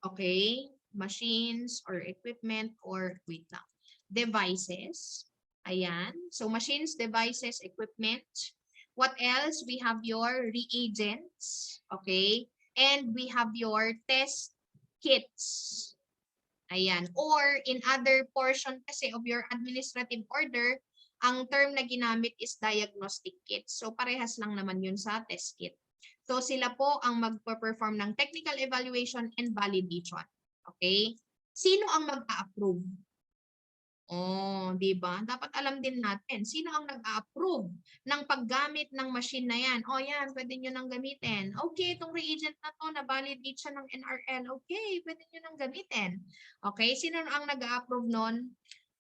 Okay? Machines or equipment or, wait lang, devices. Ayan. So, machines, devices, equipment. What else? We have your reagents. Okay? And we have your test kits. Ayan. Or in other portion kasi of your administrative order, ang term na ginamit is diagnostic kits. So, parehas lang naman yun sa test kit. So, sila po ang magpa-perform ng technical evaluation and validation. Okay? Sino ang mag-a-approve? Oh, 'di ba? Dapat alam din natin sino ang nag-a-approve ng paggamit ng machine na 'yan. Oh, 'yan, pwede niyo nang gamitin. Okay, itong reagent na 'to na validate siya ng NRL. Okay, pwede niyo nang gamitin. Okay, sino ang nag-a-approve noon?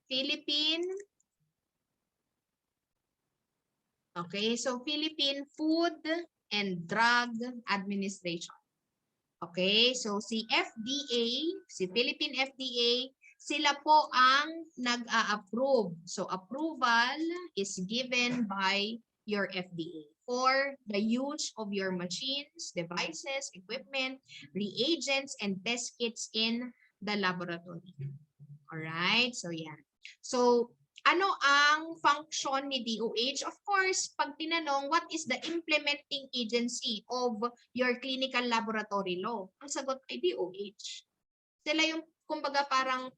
Philippine. Okay, so Philippine Food and Drug Administration. Okay, so si FDA, si Philippine FDA, sila po ang nag-a-approve. So, approval is given by your FDA for the use of your machines, devices, equipment, reagents, and test kits in the laboratory. Alright? So, yan. So, ano ang function ni DOH? Of course, pag tinanong, what is the implementing agency of your clinical laboratory law? Ang sagot ay DOH. Sila yung kumbaga parang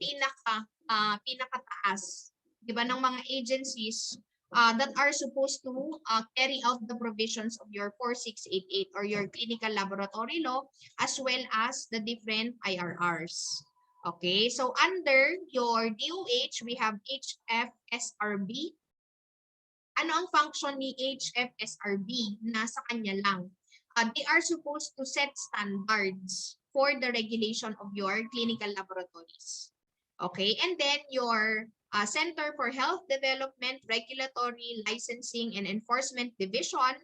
pinakataas, 'di ba, ng mga agencies that are supposed to carry out the provisions of your 4688 or your clinical laboratory law, as well as the different IRRs. Okay, so under your DOH, we have HFSRB. Ano ang function ni HFSRB? Nasa kanya lang. They are supposed to set standards for the regulation of your clinical laboratories. Okay, and then your Center for Health Development, Regulatory, Licensing, and Enforcement Division,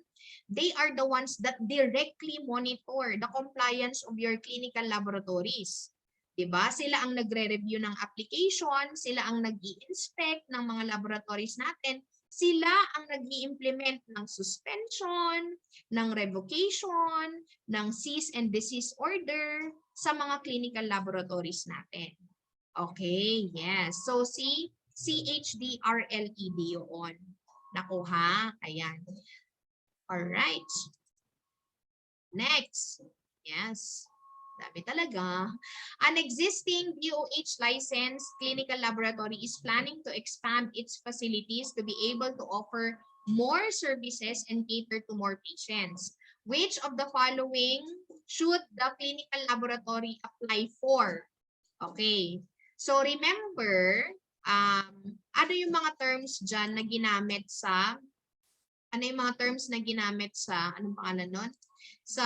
they are the ones that directly monitor the compliance of your clinical laboratories. Diba? Sila ang nagre-review ng application, sila ang nag-i-inspect ng mga laboratories natin, sila ang nag-i-implement ng suspension, ng revocation, ng cease and desist order sa mga clinical laboratories natin. Okay, yes. So, si CHDRLED yun. Nakuha? Ayan. Alright. Next. Yes. Dami talaga. An existing DOH licensed clinical laboratory is planning to expand its facilities to be able to offer more services and cater to more patients. Which of the following should the clinical laboratory apply for? Okay. So remember, ano yung mga terms dyan na ginamit sa, anong pangalan nun? Sa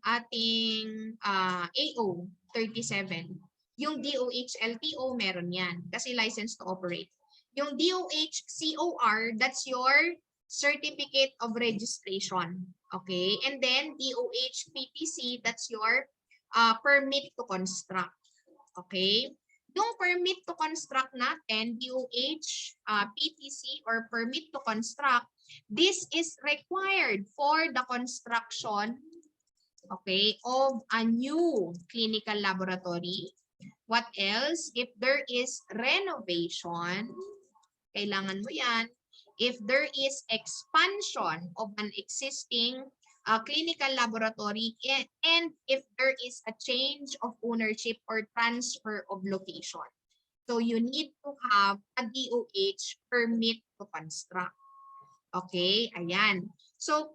ating AO 37. Yung DOH LTO, meron yan. Kasi license to operate. Yung DOH COR, that's your certificate of registration. Okay? And then DOH PTC, that's your permit to construct. Okay? Yung permit to construct natin, DOH PTC or permit to construct, this is required for the construction, okay, of a new clinical laboratory. What else? If there is renovation, kailangan mo yan. If there is expansion of an existing clinical laboratory, and if there is a change of ownership or transfer of location. So you need to have a DOH permit to construct. Okay, ayan. So,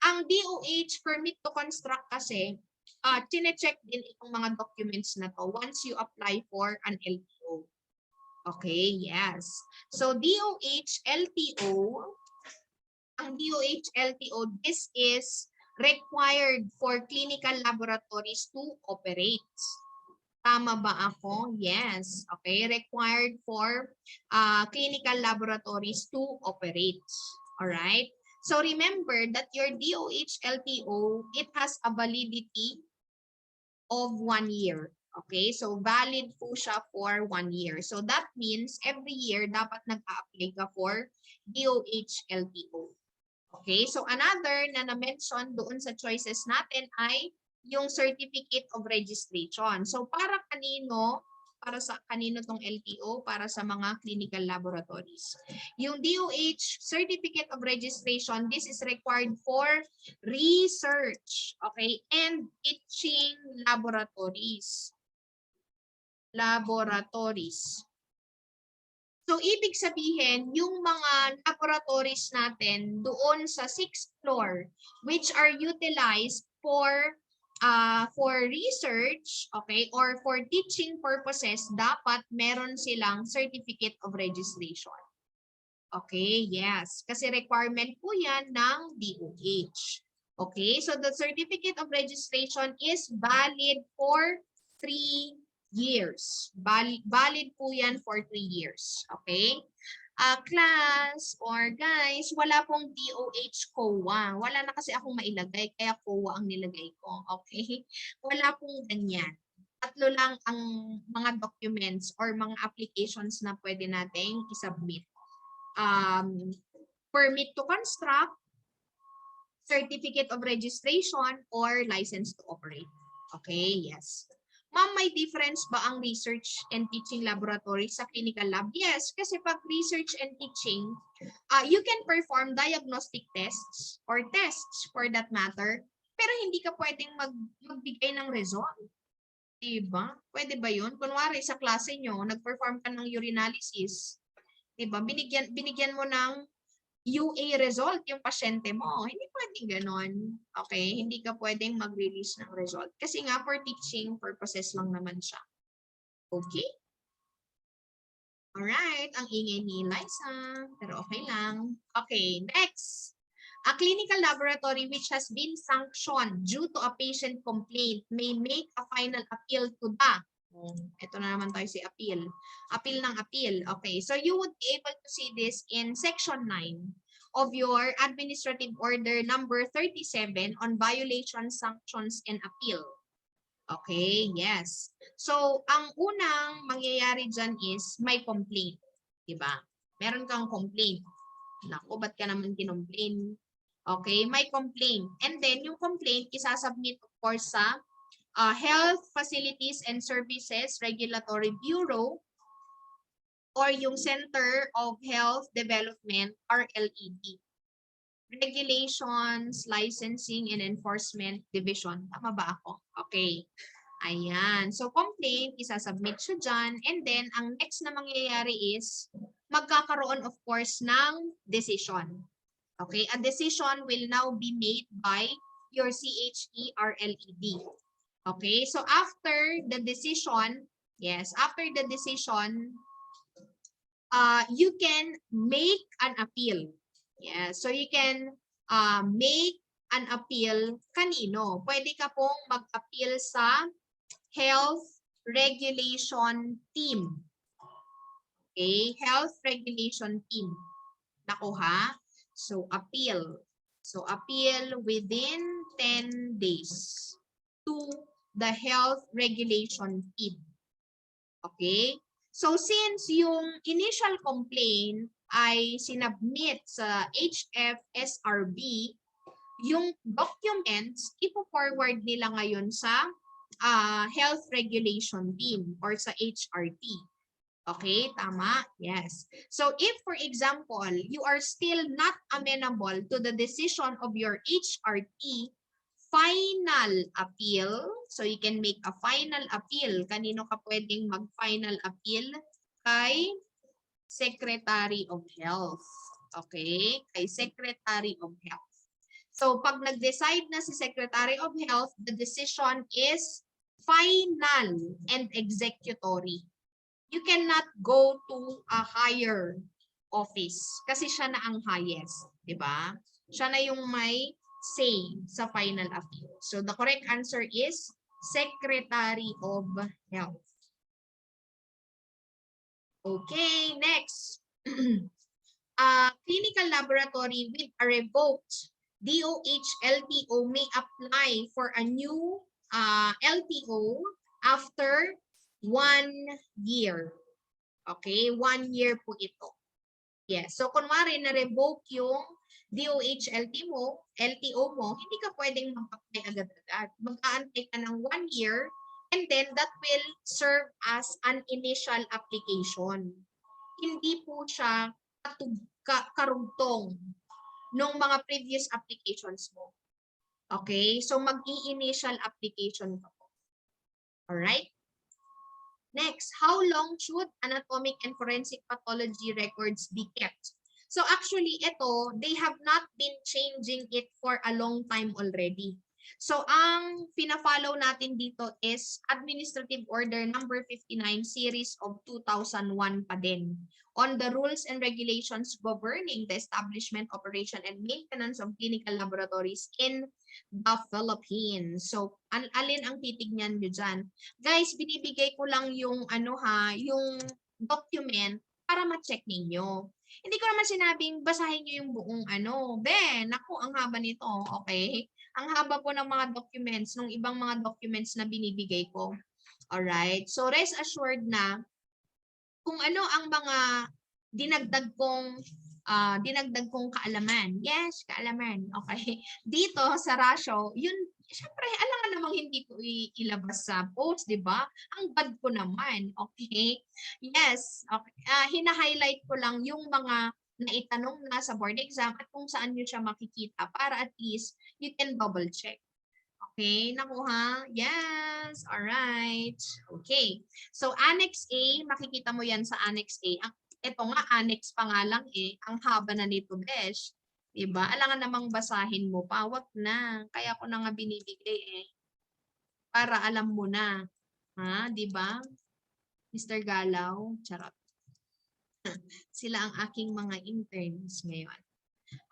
ang DOH permit to construct kasi, chine-check din itong mga documents na to once you apply for an LTO. Okay, yes. So, DOH LTO, ang DOH LTO, this is required for clinical laboratories to operate. Tama ba ako? Yes. Okay, required for clinical laboratories to operate. Alright? So remember that your DOH LTO, it has a validity of 1 year. Okay? So valid po siya for 1 year. So that means every year dapat nag-a-apply ka for DOH LTO. Okay? So another na na-mention doon sa choices natin ay yung certificate of registration. So para kanino? Para sa kanino tong LTO? Para sa mga clinical laboratories. Yung DOH certificate of registration, this is required for research, okay, and teaching laboratories. So, ibig sabihin, yung mga laboratories natin doon sa 6th floor, which are utilized for research, okay, or for teaching purposes, dapat meron silang certificate of registration. Okay, yes. Kasi requirement po yan ng DOH. Okay, so the certificate of registration is valid for 3 years. Valid po yan for 3 years. Okay? Class or guys, wala pong DOH COA. Wala na kasi akong mailagay, kaya COA ang nilagay ko. Okay? Wala pong ganyan. Tatlo lang ang mga documents or mga applications na pwede nating isubmit. Permit to construct, certificate of registration, or license to operate. Okay, yes. Ma'am, may difference ba ang research and teaching laboratory sa clinical lab? Yes, kasi pag research and teaching, you can perform diagnostic tests or tests for that matter, pero hindi ka pwedeng magbigay ng result. Diba? Pwede ba yun? Kunwari sa klase nyo, nag-perform ka ng urinalysis. Diba? Binigyan mo ng UA result yung pasyente mo. Hindi pwedeng ganon. Okay? Hindi ka pwedeng mag-release ng result. Kasi nga for teaching purposes lang naman siya. Okay? Alright. Ang ingay ni Liza. Pero okay lang. Okay. Next. A clinical laboratory which has been sanctioned due to a patient complaint may make a final appeal to the ito na naman tayo si appeal. Appeal ng appeal. Okay. So you would be able to see this in section 9 of your administrative order number 37 on violation, sanctions, and appeal. Okay. Yes. So ang unang mangyayari dyan is may complaint. Diba? Meron kang complaint. Naku, ba't ka naman kinomplain? Okay, may complaint. And then, yung complaint, isasubmit of course sa Health Facilities and Services Regulatory Bureau or yung Center of Health Development, RLED. Regulations, Licensing, and Enforcement Division. Tama ba ako? Okay. Ayan. So, complaint, isasubmit siya dyan. And then, ang next na mangyayari is, magkakaroon of course ng decision. Okay, a decision will now be made by your CHERLED. Okay, so after the decision, yes, after the decision, you can make an appeal. Yes, so you can make an appeal kanino? Pwede ka pong mag-appeal sa Health Regulation Team. Okay, Health Regulation Team. Naku ha? So, appeal. So, appeal within 10 days to the health regulation team. Okay? So, since yung initial complaint ay sinubmit sa HFSRB, yung documents, ipo-forward nila ngayon sa health regulation team or sa HRT. Okay, tama? Yes. So if, for example, you are still not amenable to the decision of your HRT, final appeal, so you can make a final appeal. Kanino ka pwedeng mag-final appeal? Kay Secretary of Health. Okay? Kay Secretary of Health. So pag nag-decide na si Secretary of Health, the decision is final and executory. You cannot go to a higher office kasi siya na ang highest, di ba? Siya na yung may say sa final appeal. So the correct answer is Secretary of Health. Okay, next. Clinical laboratory with a revoked DOH-LTO may apply for a new LTO after 1 year. Okay, 1 year po ito. Yes. So, kunwari na-revoke yung LTO mo, hindi ka pwedeng mag-apply agad-agad. Mag-aantay ka ng 1 year and then that will serve as an initial application. Hindi po siya karugtong nung mga previous applications mo. Okay? So, mag-i-initial application ka po. Alright? Next, how long should anatomic and forensic pathology records be kept? So actually, ito, they have not been changing it for a long time already. So ang pina-follow natin dito is Administrative Order number 59 series of 2001 pa din on the rules and regulations governing the establishment, operation, and maintenance of clinical laboratories in the Philippines. So, alin ang titignan nyo dyan? Guys, binibigay ko lang yung yung document para ma-check ninyo. Hindi ko naman sinabing basahin nyo yung buong naku, ang haba nito, okay? Ang haba po ng mga documents, ng ibang mga documents na binibigay ko. Alright? So, rest assured na kung ano ang mga dinagdag kong kaalaman. Yes, kaalaman. Okay. Dito sa ratio, yun, syempre, alangan namang hindi ko ilabas sa post, di ba? Ang bad ko naman. Okay. Yes. Okay. Hina-highlight ko lang yung mga naitanong na sa board exam at kung saan nyo siya makikita para at least you can double check. Okay, nakuha? Yes, alright. Okay, so Annex A, makikita mo yan sa Annex A. Ito nga, Annex pa nga lang eh. Ang haba na nito, besh. Diba? Alangan namang basahin mo pa. Wag na. Kaya ko na nga binibigay eh. Para alam mo na. Ha? Diba? Mr. Galaw. Charot. Sila ang aking mga interns ngayon.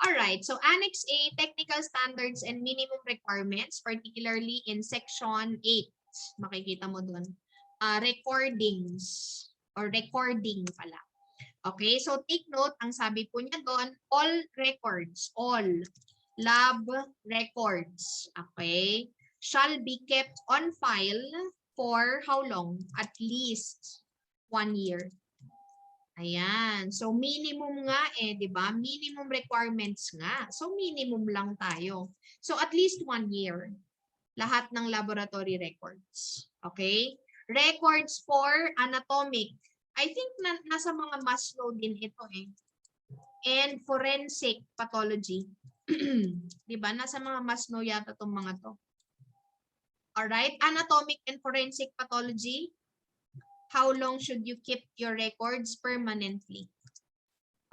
Alright, so Annex A, Technical Standards and Minimum Requirements, particularly in Section 8. Makikita mo dun. Recordings or recording pala. Okay, so take note, ang sabi po niya doon, all records, all lab records, okay, shall be kept on file for how long? At least 1 year. Ayan. So, minimum nga eh, di ba? Minimum requirements nga. So, minimum lang tayo. So, at least 1 year. Lahat ng laboratory records. Okay? Records for anatomic. I think nasa mga Maslow din ito eh. And forensic pathology. Di ba? Nasa mga Maslow yata itong mga to. Alright? Anatomic and forensic pathology. How long should you keep your records? Permanently.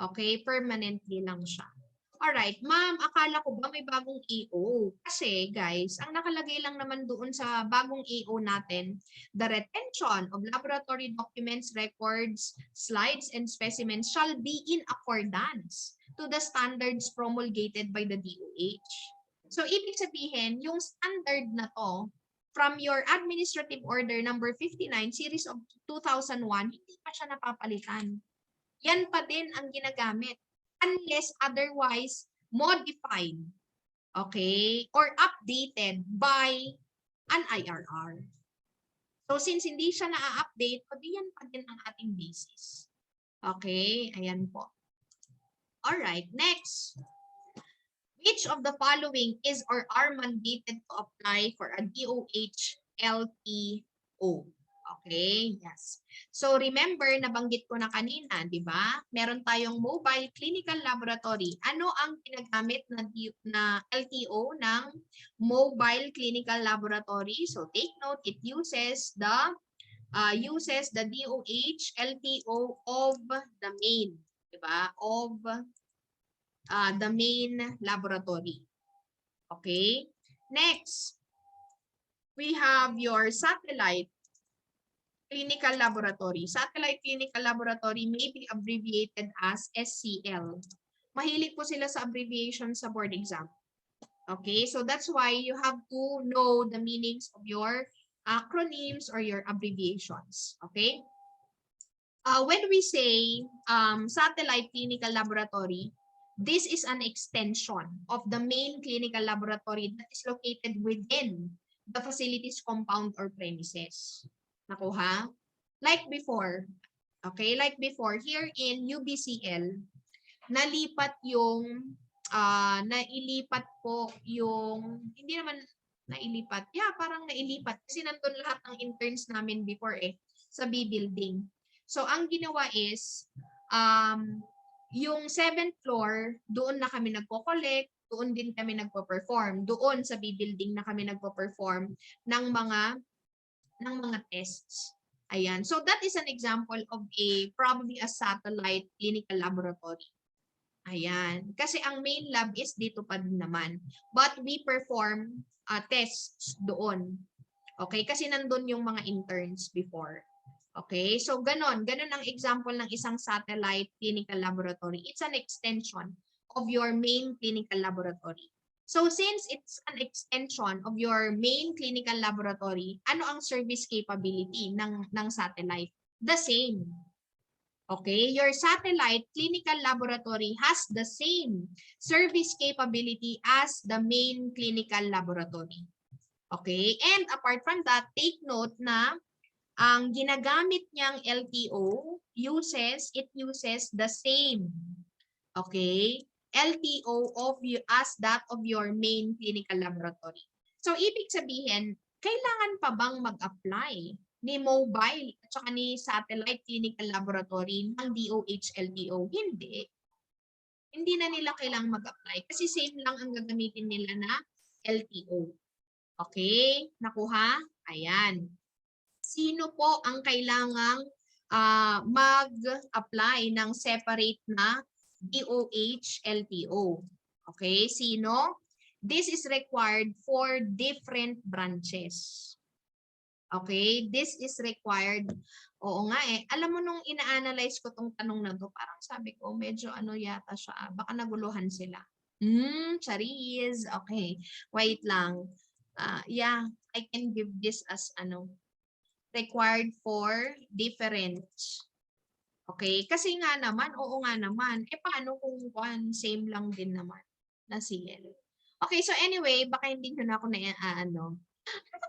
Okay, permanently lang siya. Alright, ma'am, akala ko ba may bagong EO? Kasi guys, ang nakalagay lang naman doon sa bagong EO natin, the retention of laboratory documents, records, slides, and specimens shall be in accordance to the standards promulgated by the DOH. So, ibig sabihin, yung standard na to, from your Administrative Order number 59, series of 2001, hindi pa siya napapalitan. Yan pa din ang ginagamit unless otherwise modified, okay, or updated by an IRR. So, since hindi siya na-update, pwede yan pa din ang ating basis. Okay, ayan po. Alright, next. Which of the following is or are mandated to apply for a DOH LTO? Okay, yes. So remember, nabanggit ko na kanina, di ba? Meron tayong mobile clinical laboratory. Ano ang ginagamit na LTO ng mobile clinical laboratory? So take note, it uses the DOH LTO of the main, di ba? Of the main laboratory. Okay? Next, we have your satellite clinical laboratory. Satellite clinical laboratory may be abbreviated as SCL. Mahilig po sila sa abbreviation sa board exam. Okay? So that's why you have to know the meanings of your acronyms or your abbreviations. Okay? When we say satellite clinical laboratory, this is an extension of the main clinical laboratory that is located within the facility's compound or premises. Nakuha? Like before, okay? Like before, here in UBCL, nailipat po yung, hindi naman nailipat. Yeah, parang nailipat. Kasi nandun lahat ng interns namin before eh, sa B building. So, ang ginawa is, yung 7th floor, doon na kami nagko-collect, doon din kami nagpo-perform. Doon sa B building na kami nagpo-perform ng mga tests. Ayan. So that is an example of probably a satellite clinical laboratory. Ayan. Kasi ang main lab is dito pa din naman. But we perform tests doon. Okay? Kasi nandun yung mga interns before. Okay, so ganon ang example ng isang satellite clinical laboratory. It's an extension of your main clinical laboratory. So since it's an extension of your main clinical laboratory, ano ang service capability ng satellite? The same. Okay, your satellite clinical laboratory has the same service capability as the main clinical laboratory. Okay, and apart from that, take note na ang ginagamit niyang LTO uses the same, okay, LTO as that of your main clinical laboratory. So, ibig sabihin, kailangan pa bang mag-apply ni mobile at saka ni satellite clinical laboratory ng DOH LTO? Hindi. Hindi na nila kailangang mag-apply kasi same lang ang gagamitin nila na LTO. Okay? Nakuha? Ayan. Sino po ang kailangang mag-apply ng separate na DOH, LTO? Okay? Sino? This is required for different branches. Okay? This is required. Oo nga eh. Alam mo nung ina-analyze ko tong tanong na to, parang sabi ko, medyo ano yata siya. Baka naguluhan sila. Charis. Okay. Wait lang. Yeah, I can give this as ano, required for different. Okay? Kasi nga naman, oo nga naman. Eh paano kung same lang din naman na CL? Okay, so anyway, baka hindi nyo na ako na ano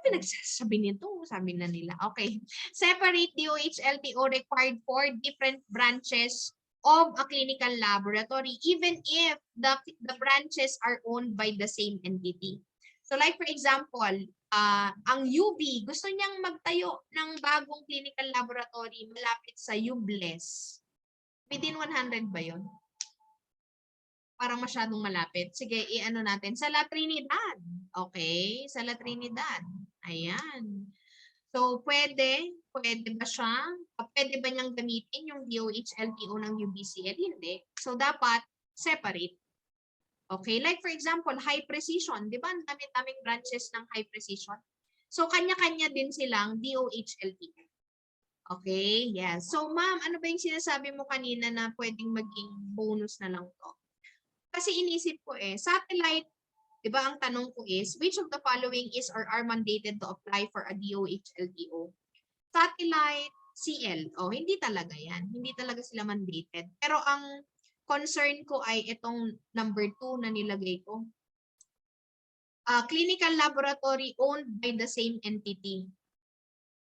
pinagsasabi nito? Sabi na nila. Okay. Separate DOH LTO required for different branches of a clinical laboratory even if the branches are owned by the same entity. So like for example, ang UB, gusto niyang magtayo ng bagong clinical laboratory malapit sa UBLES. Within 100 ba yun? Parang masyadong malapit. Sige, i-ano natin. Sa La Trinidad. Okay? Sa La Trinidad. Ayan. So, pwede ba siya? Pwede ba niyang gamitin yung DOH LTO ng UBCL? Hindi. So, dapat separate. Okay? Like for example, high precision. Di ba? Ang dami-daming branches ng high precision. So, kanya-kanya din silang DOH LTO. Okay? Yes. So, ma'am, ano ba yung sinasabi mo kanina na pwedeng maging bonus na lang to? Kasi inisip ko satellite, di ba ang tanong ko is, which of the following is or are mandated to apply for a DOH LTO? Satellite, CL. Oh, hindi talaga yan. Hindi talaga sila mandated. Pero ang concern ko ay itong number 2 na nilagay ko. Clinical laboratory owned by the same entity.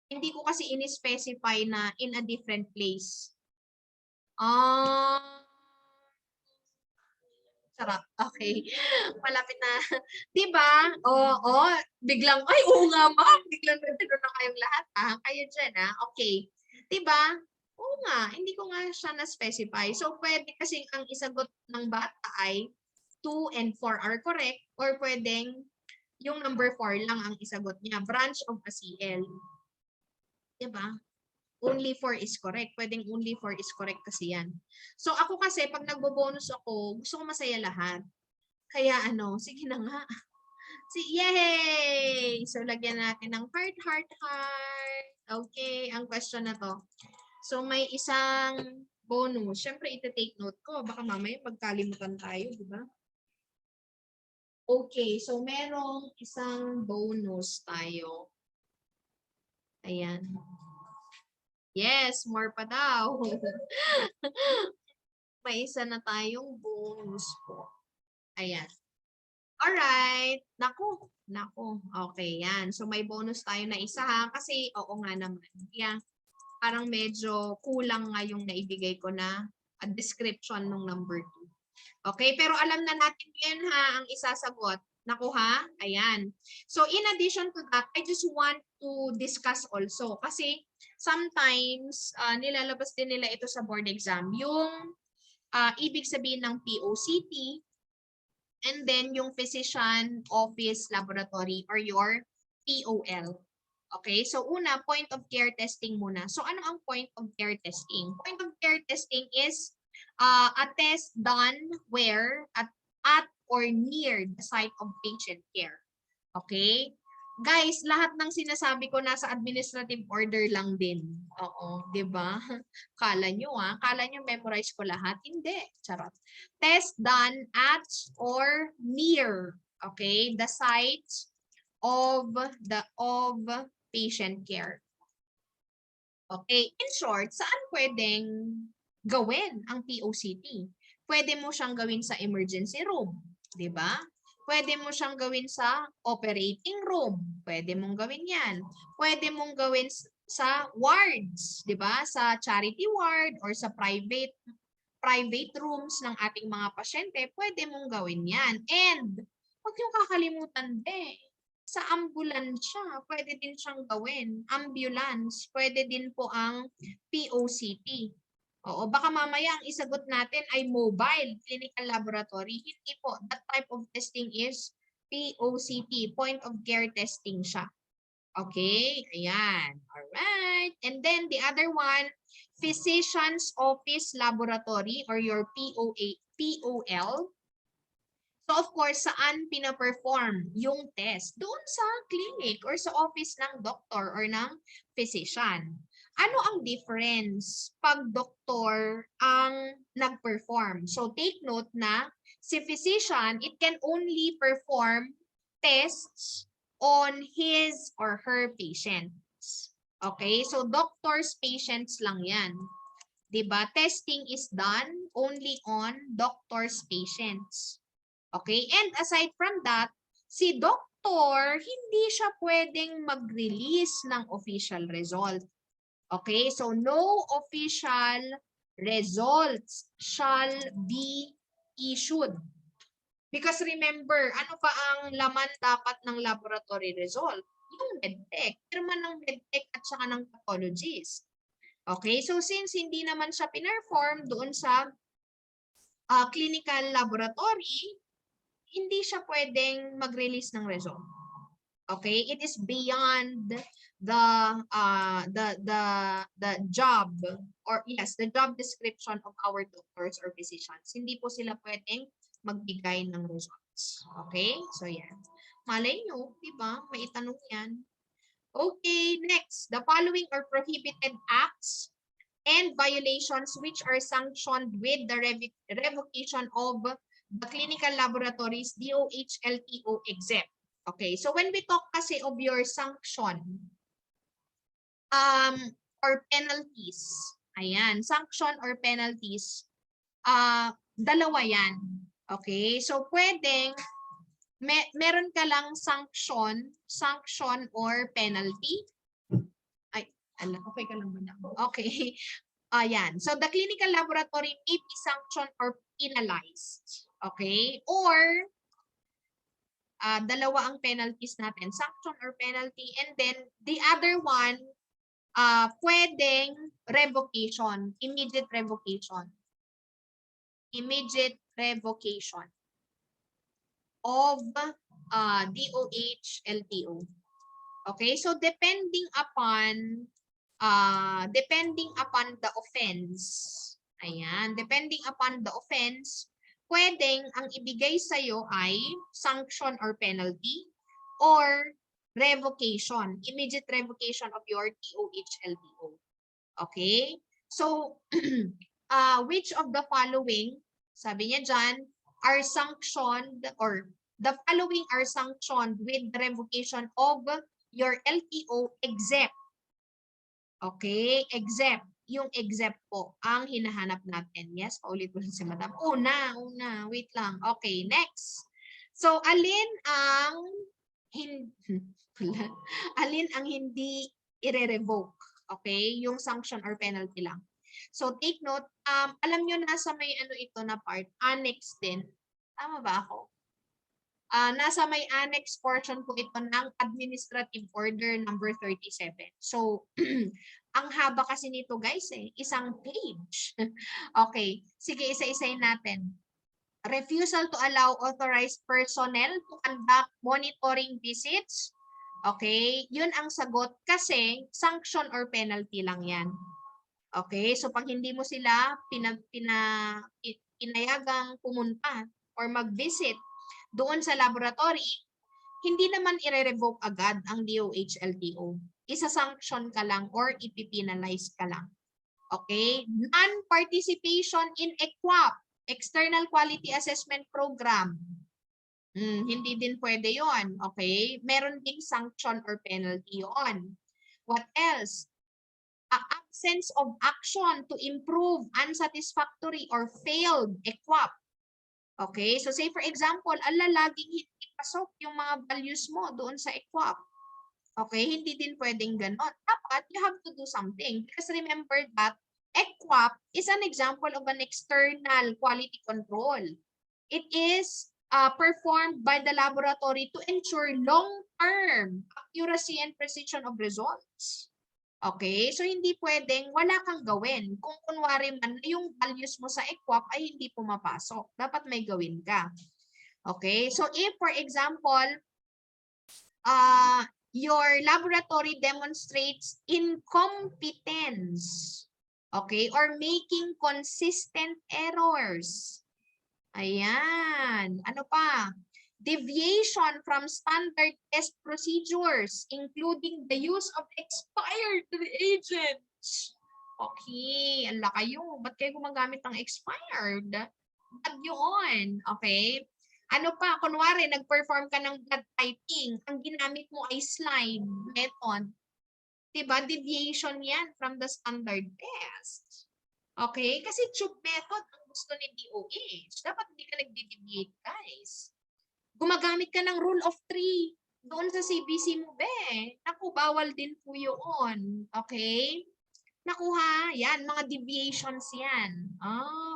Hindi ko kasi in-specify na in a different place. Sarap. Okay. Malapit na. 'Di ba? Oo, biglang ay oo nga ma'am, biglang nagtanong na kayong lahat Kayo diyan Okay. 'Di ba? Oo nga, hindi ko nga siya na-specify. So pwede kasi ang isagot ng bata ay 2 and 4 are correct or pwedeng yung number 4 lang ang isagot niya, branch of a CL. 'Di ba? Only 4 is correct. Pwedeng only 4 is correct kasi yan. So ako kasi, pag nagbo-bonus ako, gusto ko masaya lahat. Kaya sige na nga. Yay! So lagyan natin ng heart, heart, heart. Okay, ang question na to. So may isang bonus. Siyempre, ita-take note ko. Baka mamaya magkalimutan tayo, di ba? Okay, so merong isang bonus tayo. Ayan. Yes, more pa daw. May isa na tayong bonus po. Ayan. Alright. Naku. Okay, yan. So may bonus tayo na isa kasi oo nga naman. Yan. Parang medyo kulang nga yung naibigay ko na description ng number 2. Okay, pero alam na natin yan ang isasagot. Nakuha? Ayan. So in addition to that, I just want to discuss also kasi sometimes nilalabas din nila ito sa board exam. Yung ibig sabihin ng POCT and then yung physician office laboratory or your POL. Okay, so una, point of care testing muna. So ano ang point of care testing? Point of care testing is a test done where at or near the site of patient care. Okay? Guys, lahat ng sinasabi ko nasa administrative order lang din. Oo, 'di ba? Kala nyo memorize ko lahat? Hindi. Charot. Test done at or near, okay, the site of patient care. Okay, in short, saan pwedeng gawin ang POCT? Pwede mo siyang gawin sa emergency room, 'di ba? Pwede mo siyang gawin sa operating room. Pwede mong gawin 'yan. Pwede mong gawin sa wards, 'di ba? Sa charity ward or sa private rooms ng ating mga pasyente, pwede mong gawin 'yan. And huwag yung kakalimutan sa ambulansya, pwede din siyang gawin. Ambulance, pwede din po ang POCT. Oo, baka mamaya ang isagot natin ay mobile clinical laboratory. Hindi po. That type of testing is POCT, point of care testing siya. Okay, ayan. Alright. And then the other one, Physician's Office Laboratory or your POL. So of course, saan pina-perform yung test? Doon sa clinic or sa office ng doktor or ng physician. Ano ang difference pag doktor ang nag-perform? So take note na si physician, it can only perform tests on his or her patients. Okay? So doctor's patients lang yan. Diba? Testing is done only on doctor's patients. Okay? And aside from that, si doktor, hindi siya pwedeng mag-release ng official result. Okay? So, no official results shall be issued. Because remember, ano pa ang laman dapat ng laboratory result? Yung medtech. Pirma ng medtech at saka ng pathologist. Okay? So, since hindi naman siya pinerform doon sa clinical laboratory, hindi siya pwedeng mag-release ng result. Okay? It is beyond the job or yes, the job description of our doctors or physicians. Hindi po sila pwedeng magbigay ng results. Okay? So yan. Malay nyo, di ba? May itanong yan. Okay, next. The following are prohibited acts and violations which are sanctioned with the revocation of the clinical laboratories DOH-LTO exempt. Okay, so when we talk kasi of your sanction or penalties, ayan, sanction or penalties, dalawa yan. Okay, so pwedeng meron ka lang sanction or penalty. Ay, okay ka lang ba na? Okay. Ayan. So the clinical laboratory may be sanctioned or penalized. Okay? Or dalawa ang penalties natin, sanction or penalty. And then the other one, pwedeng revocation, immediate revocation. Immediate revocation of DOH-LTO. Okay? So depending upon the offense, ayan, depending upon the offense, pwedeng ang ibigay sa'yo ay sanction or penalty or revocation, immediate revocation of your DOH-LTO. Okay? So, which of the following, sabi niya dyan, are sanctioned or the following are sanctioned with the revocation of your LTO except. Okay, except. Yung except po ang hinahanap natin. Yes, paulit ko si madam. Una, wait lang. Okay, next. So, alin ang hindi ire-revoke? Okay, yung sanction or penalty lang. So, take note, alam nyo nasa may ano ito na part, annex din. Tama ba ako? Nasa may annex portion po ito ng Administrative Order number 37. So, ang haba kasi nito guys isang page. Okay, sige isa-isayin natin. Refusal to allow authorized personnel to conduct monitoring visits. Okay, yun ang sagot kasi sanction or penalty lang yan. Okay, so pag hindi mo sila pinayagang pumunta or mag-visit doon sa laboratory, hindi naman ire-revoke agad ang DOH-LTO. Isa-sanction ka lang or ipipinalize ka lang. Okay? Non-participation in EQUAP, External Quality Assessment Program. Hindi din pwede yon. Okay? Meron ding sanction or penalty yon. What else? Absence of action to improve unsatisfactory or failed EQUAP. Okay, so say for example, laging hindi pasok yung mga values mo doon sa EQUAP. Okay, hindi din pwedeng ganon. Dapat you have to do something. Because remember that EQUAP is an example of an external quality control. It is performed by the laboratory to ensure long-term accuracy and precision of results. Okay, so hindi pwedeng wala kang gawin. Kung kunwari man yung values mo sa EQUAP ay hindi pumapasok. Dapat may gawin ka. Okay? So if, for example, your laboratory demonstrates incompetence, okay, or making consistent errors. Ayan. Ano pa? Deviation from standard test procedures, including the use of expired reagents. Okay, ala kayo. Ba't kayo gumagamit ng expired? Bad yun. Okay? Ano pa, kunwari, nag-perform ka ng blood typing, ang ginamit mo ay slide method. Diba? Deviation yan from the standard test. Okay? Kasi tube method ang gusto ni DOH. Dapat hindi ka nag-deviate, guys. Gumagamit ka ng rule of 3 doon sa CBC mo, be. Naku, bawal din po yun. Okay? Nakuha, yan, mga deviations yan.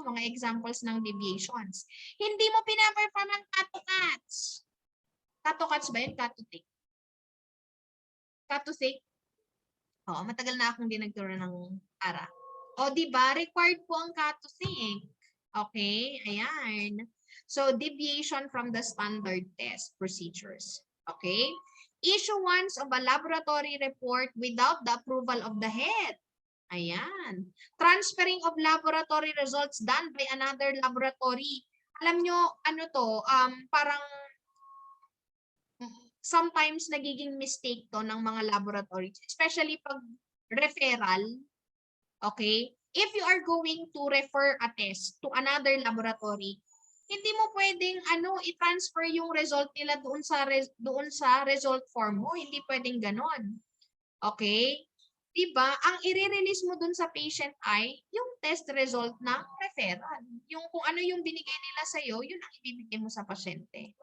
Mga examples ng deviations. Hindi mo pinaperform ang cato-cats. Cato-cats ba yun? Cato-tick? Cato-tick? Oo, matagal na akong di nagturo ng para. O, di ba? Required po ang cato-tick. Okay, ayan. So, deviation from the standard test procedures. Okay? Issuance of a laboratory report without the approval of the head. Ayan. Transferring of laboratory results done by another laboratory. Alam nyo, ano to, parang sometimes nagiging mistake to ng mga laboratories, especially pag referral, okay? If you are going to refer a test to another laboratory, hindi mo pwedeng i-transfer yung result nila doon sa result form mo. Hindi pwedeng ganon. Okay? Diba, ang i-release mo dun sa patient ay yung test result ng referral. Yung kung ano yung binigay nila sa'yo, yun ang ibibigay mo sa pasyente.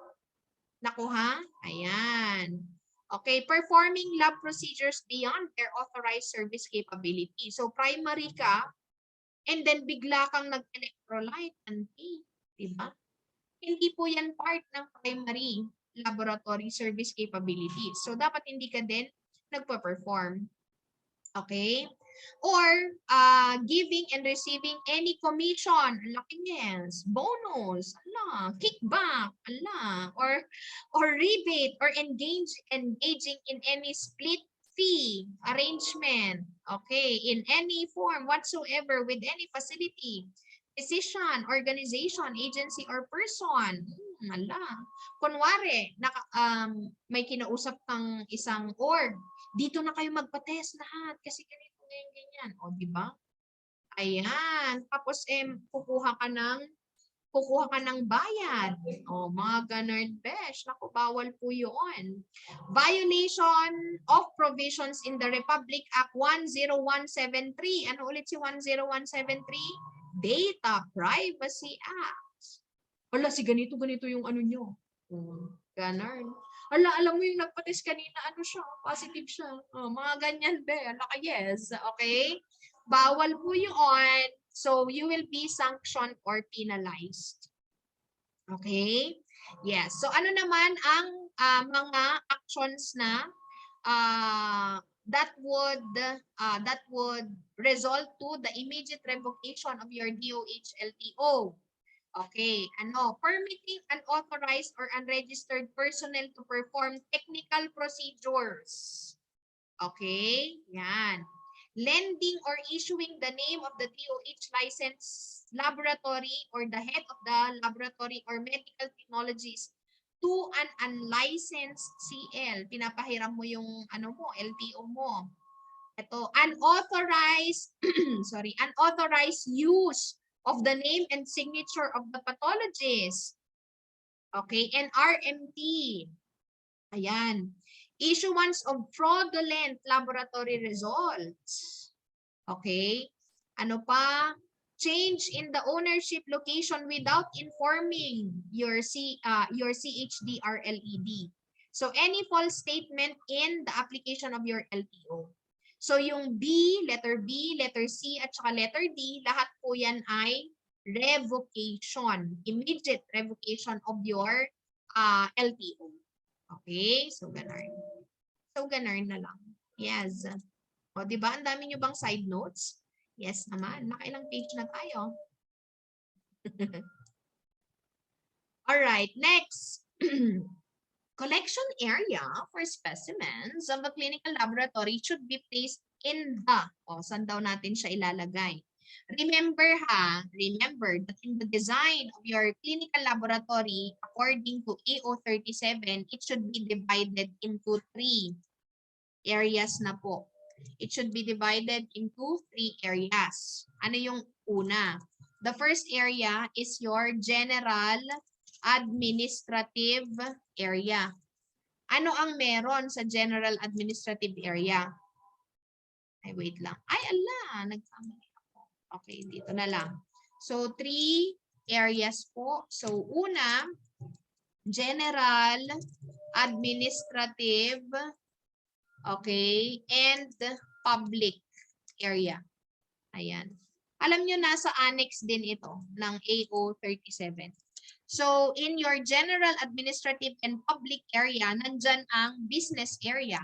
Nakuha? Ayan. Okay, performing lab procedures beyond their authorized service capability. So, primary ka, and then bigla kang nag-electrolyte, diba? Hindi po yan part ng primary laboratory service capability. So, dapat hindi ka din nagpa-perform. Okay? Or giving and receiving any commission, laki yes, bonus, kickback, or rebate, or engaging in any split fee arrangement, okay, in any form whatsoever with any facility, decision, organization, agency, or person. Kunwari, may kinausap kang isang org, dito na kayo magpa-test lahat kasi ganito ganyan. O, di ba? Ayan. Tapos, kukuha ka ng bayad. O, mga ganun, besh. Naku, bawal po yun. Violation of provisions in the Republic Act 10173. Ano ulit si 10173? Data Privacy Act. Wala, si ganito yung ano nyo. Ganun. Alam mo yung nagpa-test kanina, positive siya. Mga ganyan, be. Yes. Okay? Bawal po yun. So, you will be sanctioned or penalized. Okay? Yes. So, ano naman ang mga actions na that would result to the immediate revocation of your DOH LTO? Okay, permitting unauthorized or unregistered personnel to perform technical procedures. Okay, yan. Lending or issuing the name of the DOH licensed laboratory or the head of the laboratory or medical technologies to an unlicensed CL. Pinapahiram mo yung LTO mo. Ito, unauthorized, unauthorized use of the name and signature of the pathologist. Okay, and RMT. Ayan. Issuance of fraudulent laboratory results. Okay. Ano pa? Change in the ownership location without informing your CHD or LED. So, any false statement in the application of your LTO. So, yung letter B, letter C, at saka letter D, lahat po yan ay revocation, immediate revocation of your LTO. Okay? So, ganun. So, ganun na lang. Yes. O, diba? Ang dami nyo bang side notes? Yes naman. Nakailang page na tayo? All right, next. Collection area for specimens of the clinical laboratory should be placed in the, saan daw natin siya ilalagay? Remember that in the design of your clinical laboratory, according to AO37, it should be divided into 3 areas na po. It should be divided into 3 areas. Ano yung una? The first area is your general administrative area. Ano ang meron sa general administrative area? Ay, wait lang. Ay, ala, nagkamali ako. Okay, dito na lang. So, 3 areas po. So, una, general administrative, okay, and public area. Ayan. Alam nyo, nasa annex din ito ng AO37. So, in your general administrative and public area, nandyan ang business area.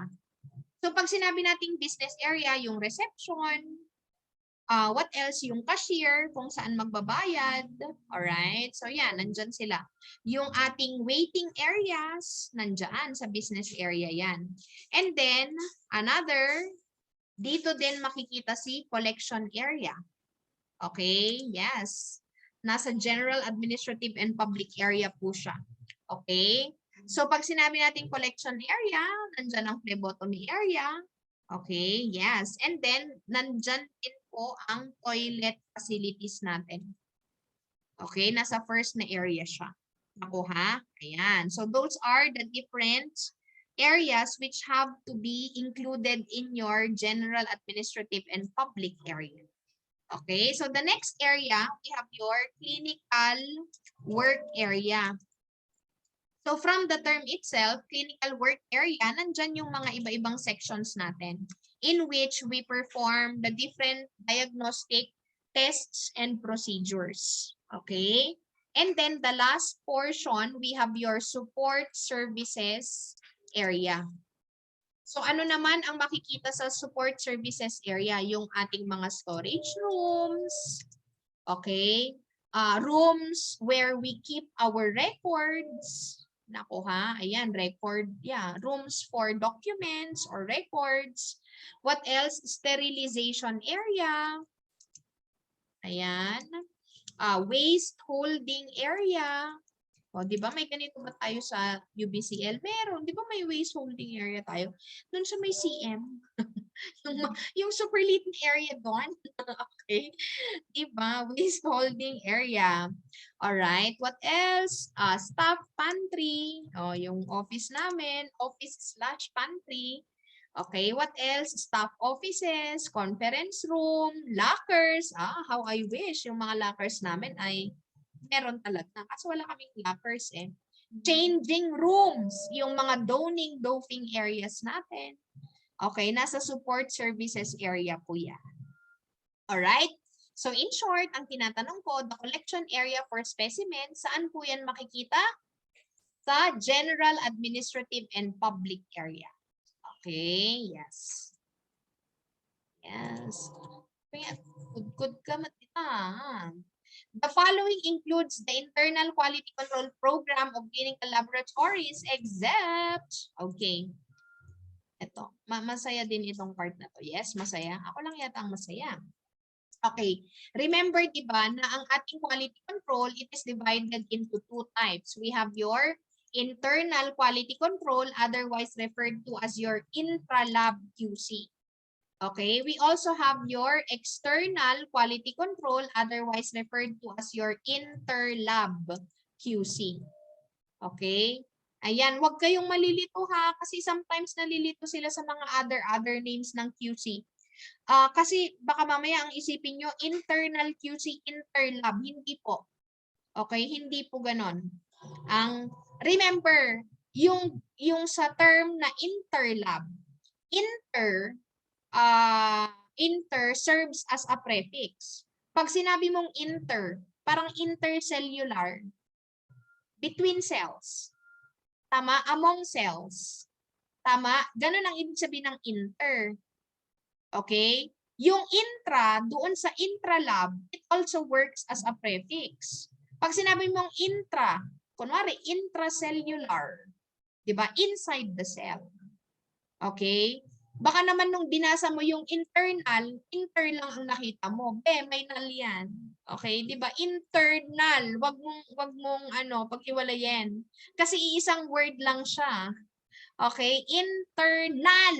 So, pag sinabi nating business area, yung reception, what else? Yung cashier, kung saan magbabayad. Alright? So, yan, nandyan sila. Yung ating waiting areas, nandyan sa business area yan. And then, another, dito din makikita si collection area. Okay? Yes. Nasa general administrative and public area po siya. Okay? So, pag sinabi natin collection area, nandyan ang phlebotomy area. Okay? Yes. And then, nandyan din po ang toilet facilities natin. Okay? Nasa first na area siya. Nakuha? Ayan. So, those are the different areas which have to be included in your general administrative and public area. Okay, so the next area, we have your clinical work area. So from the term itself, clinical work area, nandyan yung mga iba-ibang sections natin in which we perform the different diagnostic tests and procedures. Okay, and then the last portion, we have your support services area. So ano naman ang makikita sa support services area? Yung ating mga storage rooms, okay? Rooms where we keep our records. Naku ha, ayan, record, yeah. Rooms for documents or records. What else? Sterilization area. Ayan. Waste holding area. O, di ba may ganito ba tayo sa UBCL? Meron. Di ba may waste holding area tayo? Doon sa may CM. yung super little area doon. Okay. Di ba? Waste holding area. Alright. What else? Staff pantry. O, yung office namin. Office/pantry. Okay. What else? Staff offices, conference room, lockers. How I wish yung mga lockers namin ay meron talaga. Kasi wala kaming lockers eh. Changing rooms, yung mga doffing areas natin. Okay, nasa support services area po yan. Alright? So in short, ang tinatanong ko, the collection area for specimens, saan po yan makikita? Sa general administrative and public area. Okay, yes. Yes. Good ka matita. The following includes the internal quality control program of clinical laboratories except, okay, ito, masaya din itong part na to. Yes, masaya. Ako lang yata ang masaya. Okay, remember diba na ang ating quality control, it is divided into 2 types. We have your internal quality control, otherwise referred to as your intra-lab QC. Okay, we also have your external quality control, otherwise referred to as your inter-lab QC. Okay? Ayan, huwag kayong malilito ha, kasi sometimes nalilito sila sa mga other names ng QC. Kasi baka mamaya ang isipin nyo, internal QC, inter-lab, hindi po. Okay, hindi po ganon. Remember, yung sa term na inter-lab, inter serves as a prefix. Pag sinabi mong inter, parang intercellular, between cells. Tama? Among cells. Tama? Ganun ang ibig sabihin ng inter. Okay? Yung intra, doon sa intralab, it also works as a prefix. Pag sinabi mong intra, kunwari, intracellular. Diba? Inside the cell. Okay? Baka naman nung binasa mo yung internal, inter lang ang nakita mo. May nal yan. Okay? Diba? Internal. Wag mong paghiwalayin. Kasi iisang word lang siya. Okay? Internal.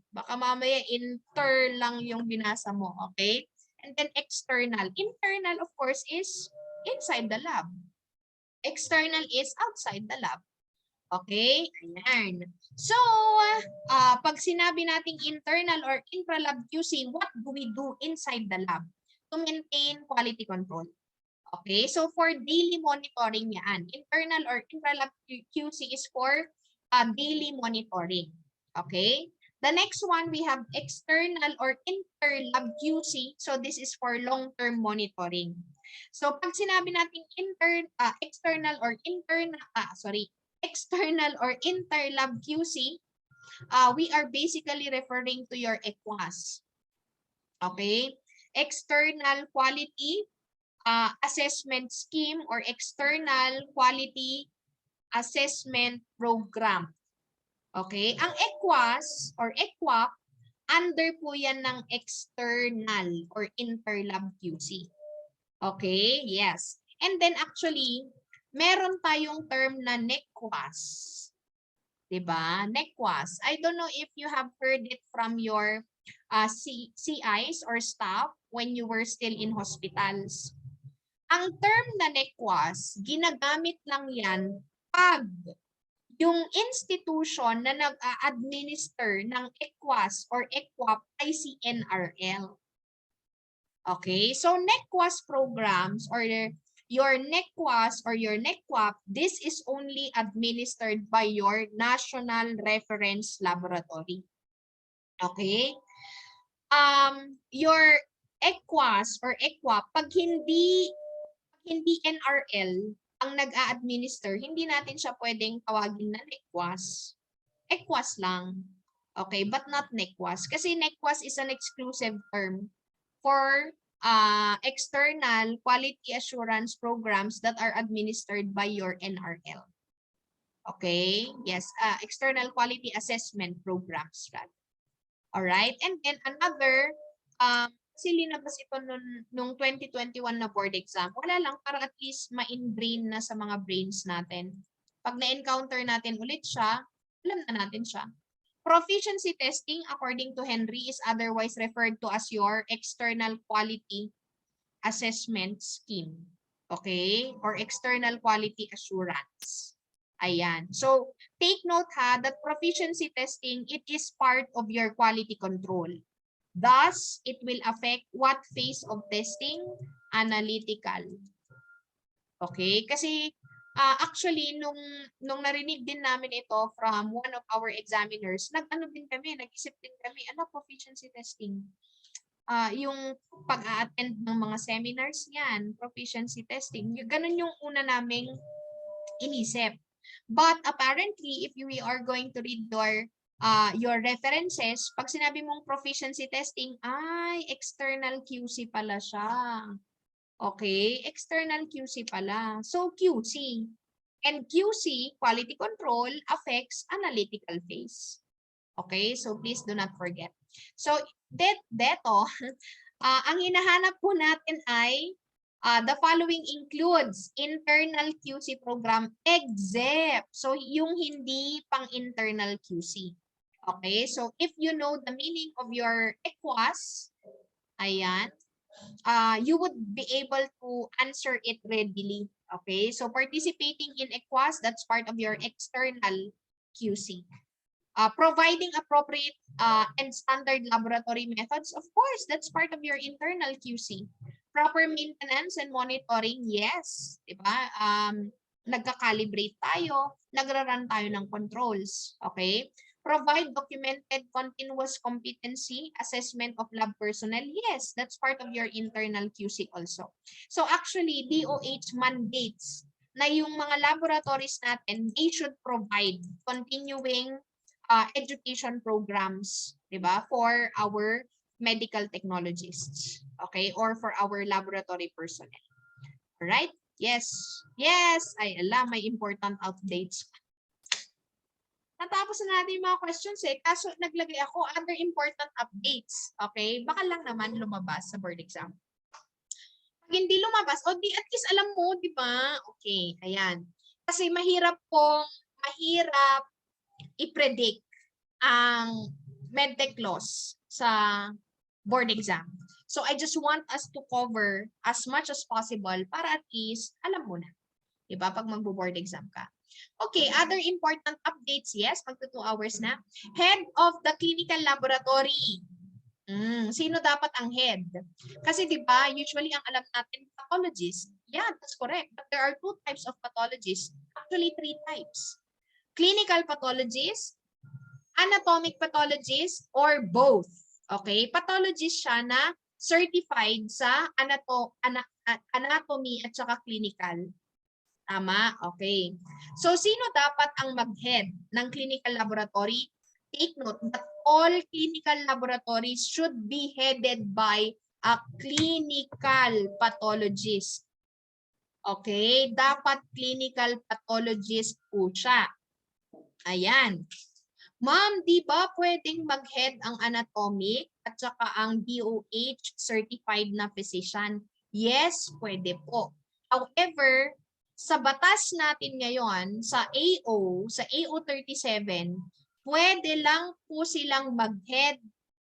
Baka mamaya inter lang yung binasa mo. Okay? And then external. Internal, of course, is inside the lab. External is outside the lab. Okay? Ayan. So, pag sinabi nating internal or intra-lab QC, what do we do inside the lab to maintain quality control? Okay? So, for daily monitoring yan. Internal or intra-lab QC is for daily monitoring. Okay? The next one, we have external or inter-lab QC. So, this is for long-term monitoring. So, pag sinabi natin external or external or inter-lab QC, we are basically referring to your EQUAS. Okay? External quality assessment scheme or external quality assessment program. Okay? Ang EQUAS or EQUAP, under po yan ng external or inter-lab QC. Okay? Yes. And then actually, meron tayong term na NEQUAS. Diba? NEQUAS. I don't know if you have heard it from your CIs or staff when you were still in hospitals. Ang term na NEQUAS, ginagamit lang yan pag yung institution na nag-administer ng EQUAS or EQUAP ay si NRL. Okay? So, NEQUAS programs or your NEQUAS or your NEQUAP, this is only administered by your National Reference Laboratory. Okay? Your EQUAS or EQUAP, pag hindi NRL ang nag-a-administer, hindi natin siya pwedeng tawagin na NEQUAS. EQUAS lang. Okay? But not NEQUAS. Kasi NEQUAS is an exclusive term for external quality assurance programs that are administered by your NRL. Okay? Yes, external quality assessment programs. Alright? And then another, kasi linabas ito nung 2021 na board exam. Wala lang, para at least ma-ingrain na sa mga brains natin. Pag na-encounter natin ulit siya, alam na natin siya. Proficiency testing, according to Henry, is otherwise referred to as your external quality assessment scheme. Okay? Or external quality assurance. Ayan. So, take note ha, that proficiency testing, it is part of your quality control. Thus, it will affect what phase of testing? Analytical. Okay? Kasi, actually, nung narinig din namin ito from one of our examiners, nag-ano din kami, nag-isip din kami, proficiency testing. Yung pag-a-attend ng mga seminars yan, proficiency testing. Ganun yung una naming inisip. But apparently, if we are going to read your references, pag sinabi mong proficiency testing, ay, external QC pala siya. Okay, external QC pala. So, QC. And QC, quality control, affects analytical phase. Okay, so please do not forget. So, ang hinahanap po natin ay the following includes internal QC program except. So, yung hindi pang-internal QC. Okay, so if you know the meaning of your EQUAS, ayan, you would be able to answer it readily. Okay, so participating in EQUAS, that's part of your external QC. Providing appropriate and standard laboratory methods, of course, that's part of your internal QC. Proper maintenance and monitoring, yes. Diba? Nagka-calibrate tayo, nagra-run tayo ng controls. Okay? Provide documented continuous competency assessment of lab personnel. Yes, that's part of your internal QC also. So actually, DOH mandates na yung mga laboratories natin, they should provide continuing education programs, diba, for our medical technologists, okay, or for our laboratory personnel. All right? Yes. Yes. Ay, alam, may important updates. Natapos na natin yung mga questions eh. Kaso naglagay ako other important updates. Okay? Baka lang naman lumabas sa board exam. Pag hindi lumabas, o di at least alam mo, di ba? Okay, ayan. Kasi mahirap i-predict ang medtech loss sa board exam. So I just want us to cover as much as possible para at least alam mo na. Diba? Pag magbo-board exam ka. Okay, other important updates. Yes, magto 2 hours na. Head of the clinical laboratory. Sino dapat ang head? Kasi 'di ba, usually ang alam natin pathologist. Yeah, that's correct. But there are 2 types of pathologists. Actually 3 types. Clinical pathologist, anatomic pathologist, or both. Okay? Pathologist siya na certified sa anatomy at saka clinical. Tama? Okay. So, sino dapat ang mag-head ng clinical laboratory? Take note that all clinical laboratories should be headed by a clinical pathologist. Okay? Dapat clinical pathologist po siya. Ayan. Ma'am, di ba pwedeng mag-head ang anatomic at saka ang DOH certified na physician? Yes, pwede po. However, sa batas natin ngayon, sa AO 37, pwede lang po silang mag-head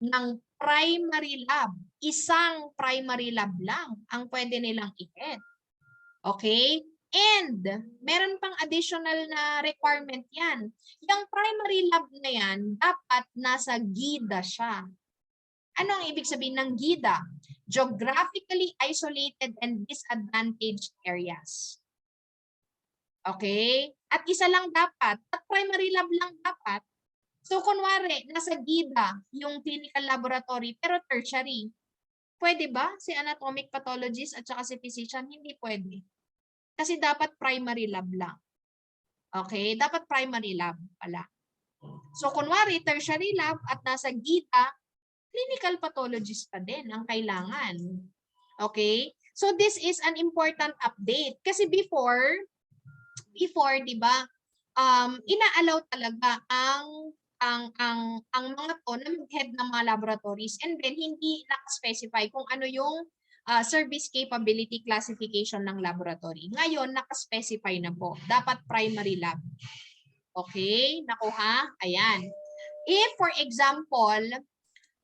ng primary lab. Isang primary lab lang ang pwede nilang i-head. Okay? And, meron pang additional na requirement yan. Yung primary lab na yan, dapat nasa GIDA siya. Ano ang ibig sabihin ng GIDA? Geographically isolated and disadvantaged areas. Okay? At isa lang dapat, at primary lab lang dapat. So, kunwari, nasa GIDA yung clinical laboratory, pero tertiary. Pwede ba si anatomic pathologist at saka si physician? Hindi pwede. Kasi dapat primary lab lang. Okay? Dapat primary lab pala. So, kunwari, tertiary lab at nasa GITA, clinical pathologist pa din ang kailangan. Okay? So, this is an important update. Kasi before, di ba, ina-allow talaga ang mga to na mag-head ng mga laboratories and then hindi naka-specify kung ano yung service capability classification ng laboratory. Ngayon, naka-specify na po. Dapat primary lab. Okay? Nakuha? Ayan. If, for example,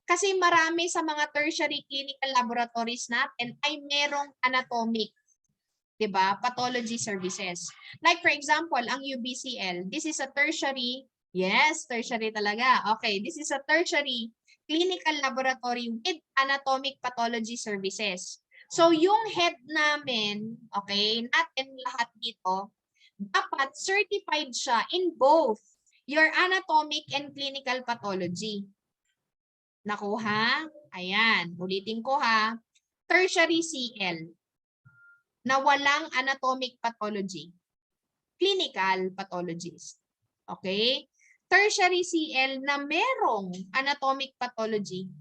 kasi marami sa mga tertiary clinical laboratories natin ay merong anatomic, diba? Pathology services. Like for example, ang UBCL, this is a tertiary, yes, tertiary talaga. Okay, this is a tertiary clinical laboratory with anatomic pathology services. So yung head namin, okay, natin lahat dito, dapat certified siya in both your anatomic and clinical pathology. Nakuha? Ayan, ulitin ko ha. Tertiary CL na walang anatomic pathology. Clinical pathologist. Okay? Tertiary CL na merong anatomic pathology.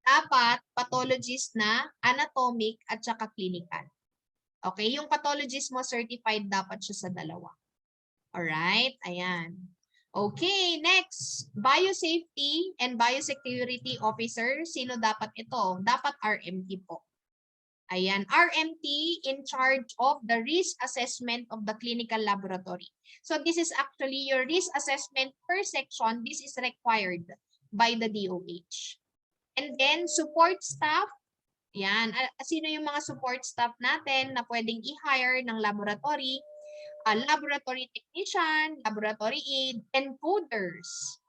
Dapat pathologist na anatomic at saka clinical. Okay? Yung pathologist mo certified dapat siya sa dalawa. Alright? Ayan. Okay, next. Biosafety and Biosecurity Officer. Sino dapat ito? Dapat RMT po. Ayan, RMT in charge of the risk assessment of the clinical laboratory. So this is actually your risk assessment per section. This is required by the DOH. And then support staff. Yan, sino yung mga support staff natin na pwedeng i-hire ng laboratory? Laboratory technician, laboratory aid, encoders.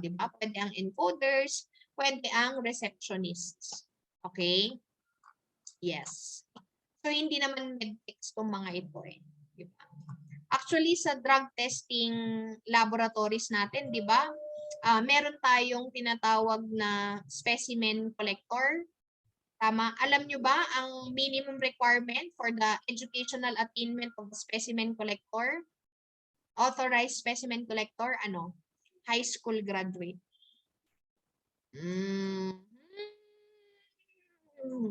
Di ba? Pwede ang encoders, pwede ang receptionists. Okay? Yes. So, hindi naman medtex itong mga ito eh. Di ba? Actually, sa drug testing laboratories natin, di ba? Meron tayong tinatawag na specimen collector. Tama. Alam nyo ba ang minimum requirement for the educational attainment of the specimen collector? Authorized specimen collector, ano? High school graduate.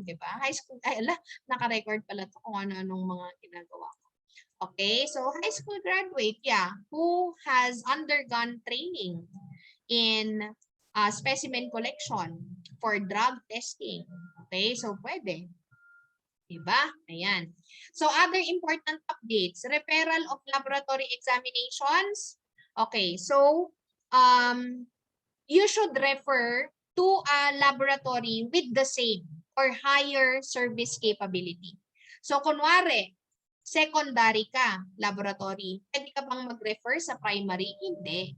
Diba? High school, ay ala, naka-record pala to kung ano-anong mga ginagawa ko. Okay, so high school graduate, yeah, who has undergone training in specimen collection for drug testing. Okay, so pwede. Diba? Ayan. So other important updates, referral of laboratory examinations. Okay, so you should refer to a laboratory with the same or higher service capability. So kunwari, secondary ka, laboratory, pwede ka bang mag-refer sa primary? Hindi.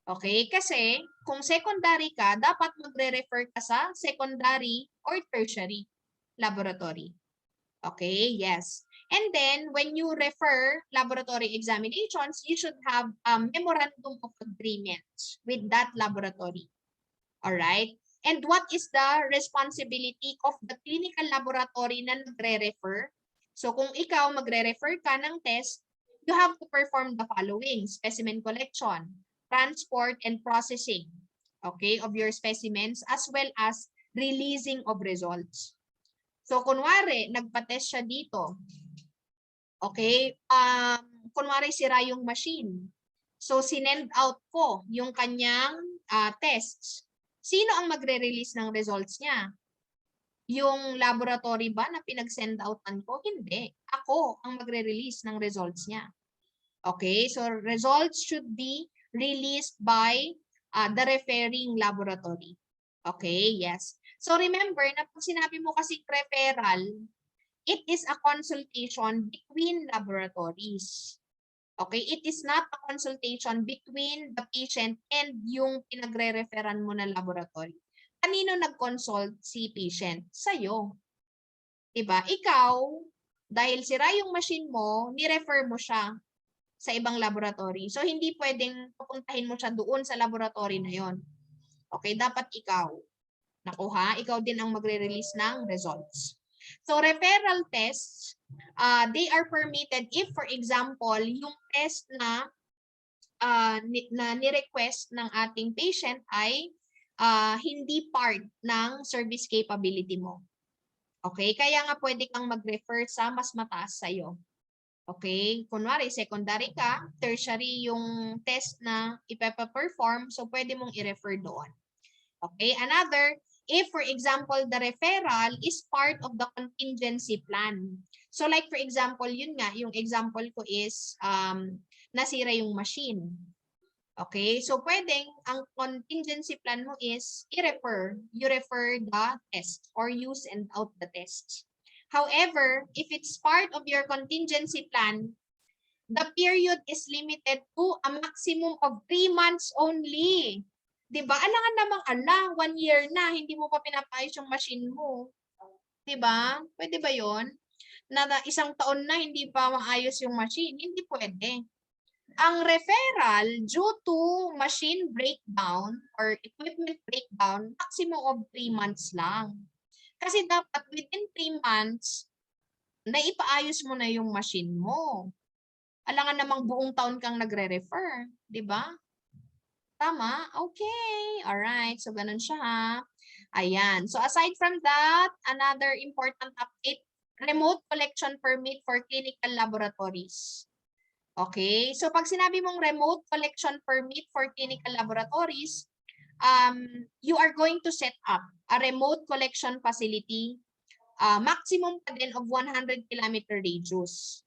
Okay? Kasi kung secondary ka, dapat magre-refer ka sa secondary or tertiary laboratory. Okay, yes. And then, when you refer laboratory examinations, you should have a memorandum of agreement with that laboratory. All right? And what is the responsibility of the clinical laboratory na nagre-refer? So, kung ikaw magre-refer ka ng test, you have to perform the following: specimen collection, transport, and processing, okay, of your specimens, as well as releasing of results. So, kunwari, nagpa-test siya dito. Okay? Kunwari, sira yung machine. So, sinend out ko yung kanyang tests. Sino ang magre-release ng results niya? Yung laboratory ba na pinag-send outan ko? Hindi. Ako ang magre-release ng results niya. Okay? So, results should be released by the referring laboratory. Okay? Yes. So remember na pag sinabi mo kasi referral, it is a consultation between laboratories. Okay? It is not a consultation between the patient and yung pinagre-referan mo na laboratory. Kanino nag-consult si patient? Sa'yo. Diba? Ikaw, dahil sira yung machine mo, ni-refer mo siya sa ibang laboratory. So, hindi pwedeng pupuntahin mo siya doon sa laboratory na yon. Okay? Dapat ikaw. Nakuha, ikaw din ang magre-release ng results. So, referral tests, they are permitted if, for example, yung test na ni-request ng ating patient ay hindi part ng service capability mo. Okay? Kaya nga pwede kang mag-refer sa mas mataas sa'yo. Okay? Kunwari, secondary ka, tertiary yung test na ipapaperform, so pwede mong i-refer doon. Okay? Another, if, for example, the referral is part of the contingency plan. So like, for example, yun nga, yung example ko is nasira yung machine. Okay? So pwedeng, ang contingency plan mo is i-refer. You refer the test or you send out the test. However, if it's part of your contingency plan, the period is limited to a maximum of 3 months only. Diba? Alangan namang 1 year na, hindi mo pa pinapayos yung machine mo. Diba? Pwede ba yon? Na isang taon na hindi pa maayos yung machine? Hindi pwede. Ang referral due to machine breakdown or equipment breakdown, maximum of 3 months lang. Kasi dapat within 3 months, naipaayos mo na yung machine mo. Alangan namang buong taon kang nagre-refer. Diba? Tama? Okay. Alright. So, ganun siya ha. Ayan. So, aside from that, another important update, remote collection permit for clinical laboratories. Okay. So, pag sinabi mong remote collection permit for clinical laboratories, you are going to set up a remote collection facility, maximum pa din of 100 kilometer radius.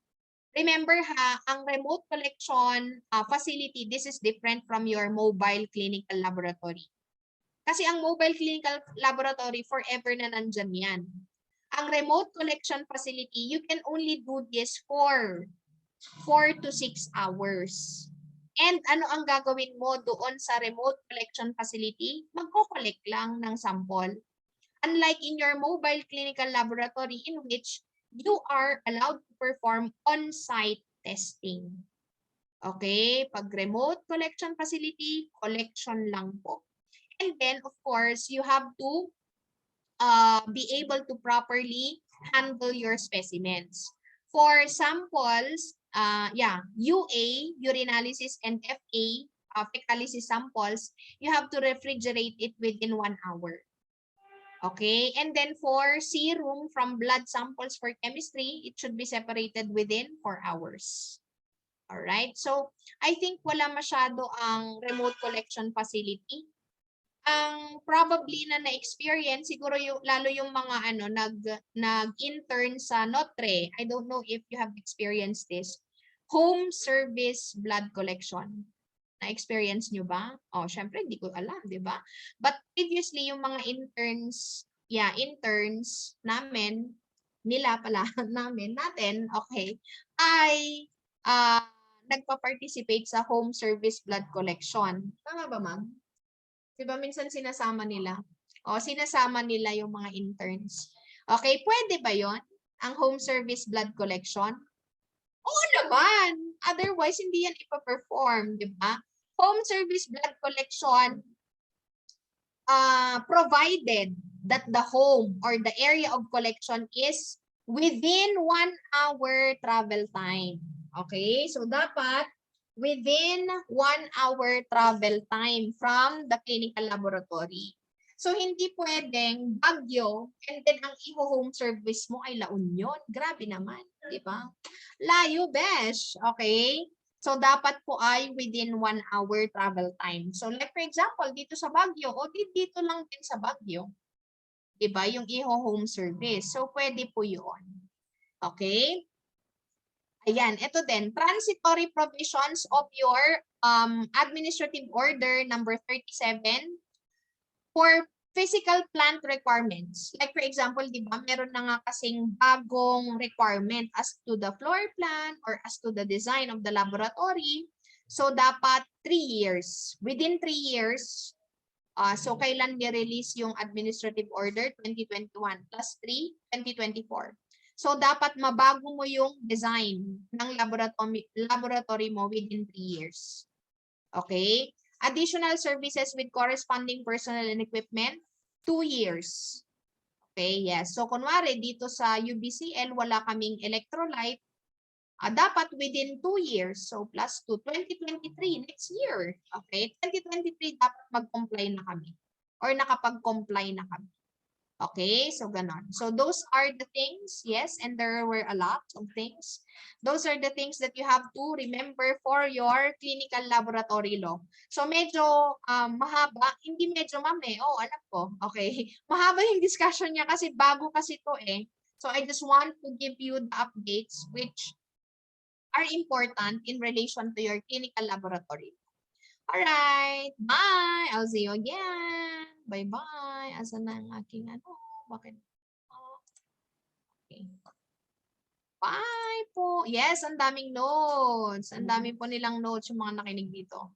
Remember ha, ang remote collection facility, this is different from your mobile clinical laboratory. Kasi ang mobile clinical laboratory, forever na nandyan yan. Ang remote collection facility, you can only do this for 4 to 6 hours. And ano ang gagawin mo doon sa remote collection facility? Magko-collect lang ng sample. Unlike in your mobile clinical laboratory in which you are allowed to perform on-site testing. Okay? Pag remote collection facility, collection lang po. And then, of course, you have to be able to properly handle your specimens. For samples, UA, urinalysis, and FA, fecalysis samples, you have to refrigerate it within 1 hour. Okay, and then for serum from blood samples for chemistry, it should be separated within 4 hours. Alright, so I think wala masyado ang remote collection facility. Ang probably na na-experience siguro yung lalo yung mga nag-intern sa Notre. I don't know if you have experienced this. Home service blood collection. Na-experience nyo ba? Oh, syempre hindi ko alam, 'di ba? But previously yung mga interns namin natin, okay, ay nagpa-participate sa home service blood collection. Tama ba, ma'am? Diba minsan sinasama nila? O, sinasama nila yung mga interns. Okay, pwede ba yon ang home service blood collection? Oo naman. Otherwise, hindi yan ipa-perform, di ba? Home service blood collection provided that the home or the area of collection is within 1 hour travel time. Okay? So, dapat within 1 hour travel time from the clinical laboratory. So, hindi pwedeng Baguio and then ang i-home service mo ay La Union. Grabe naman, di ba? Layo, besh. Okay? So, dapat po ay within 1 hour travel time. So, like for example, dito sa Baguio, o dito lang din sa Baguio. Diba? Yung i-home service. So, pwede po yun. Okay? Ayan, ito din. Transitory provisions of your administrative order number 37 for physical plant requirements. Like for example, di ba, meron na nga kasing bagong requirement as to the floor plan or as to the design of the laboratory. So, dapat 3 years. Within 3 years, so kailan ni-release yung administrative order? 2021 plus 3, 2024. So, dapat mabago mo yung design ng laboratory mo within 3 years. Okay? Additional services with corresponding personnel and equipment, 2 years. Okay, yes. So, kunwari, dito sa UBCL, wala kaming electrolyte. Dapat within 2 years. So, plus 2, 2023, next year. Okay, 2023, dapat mag-comply na kami. Or nakapag-comply na kami. Okay, so ganon. So those are the things, yes, and there were a lot of things. Those are the things that you have to remember for your clinical laboratory law. So medyo mahaba, hindi medyo ma'am oh, alam ko, okay. Mahaba yung discussion niya kasi bago kasi to eh. So I just want to give you the updates which are important in relation to your clinical laboratory. Alright, bye! I'll see you again. Bye-bye. Asan na ang aking Bakit? Okay. Bye po. Yes, ang daming notes. Ang dami po nilang notes yung mga nakinig dito.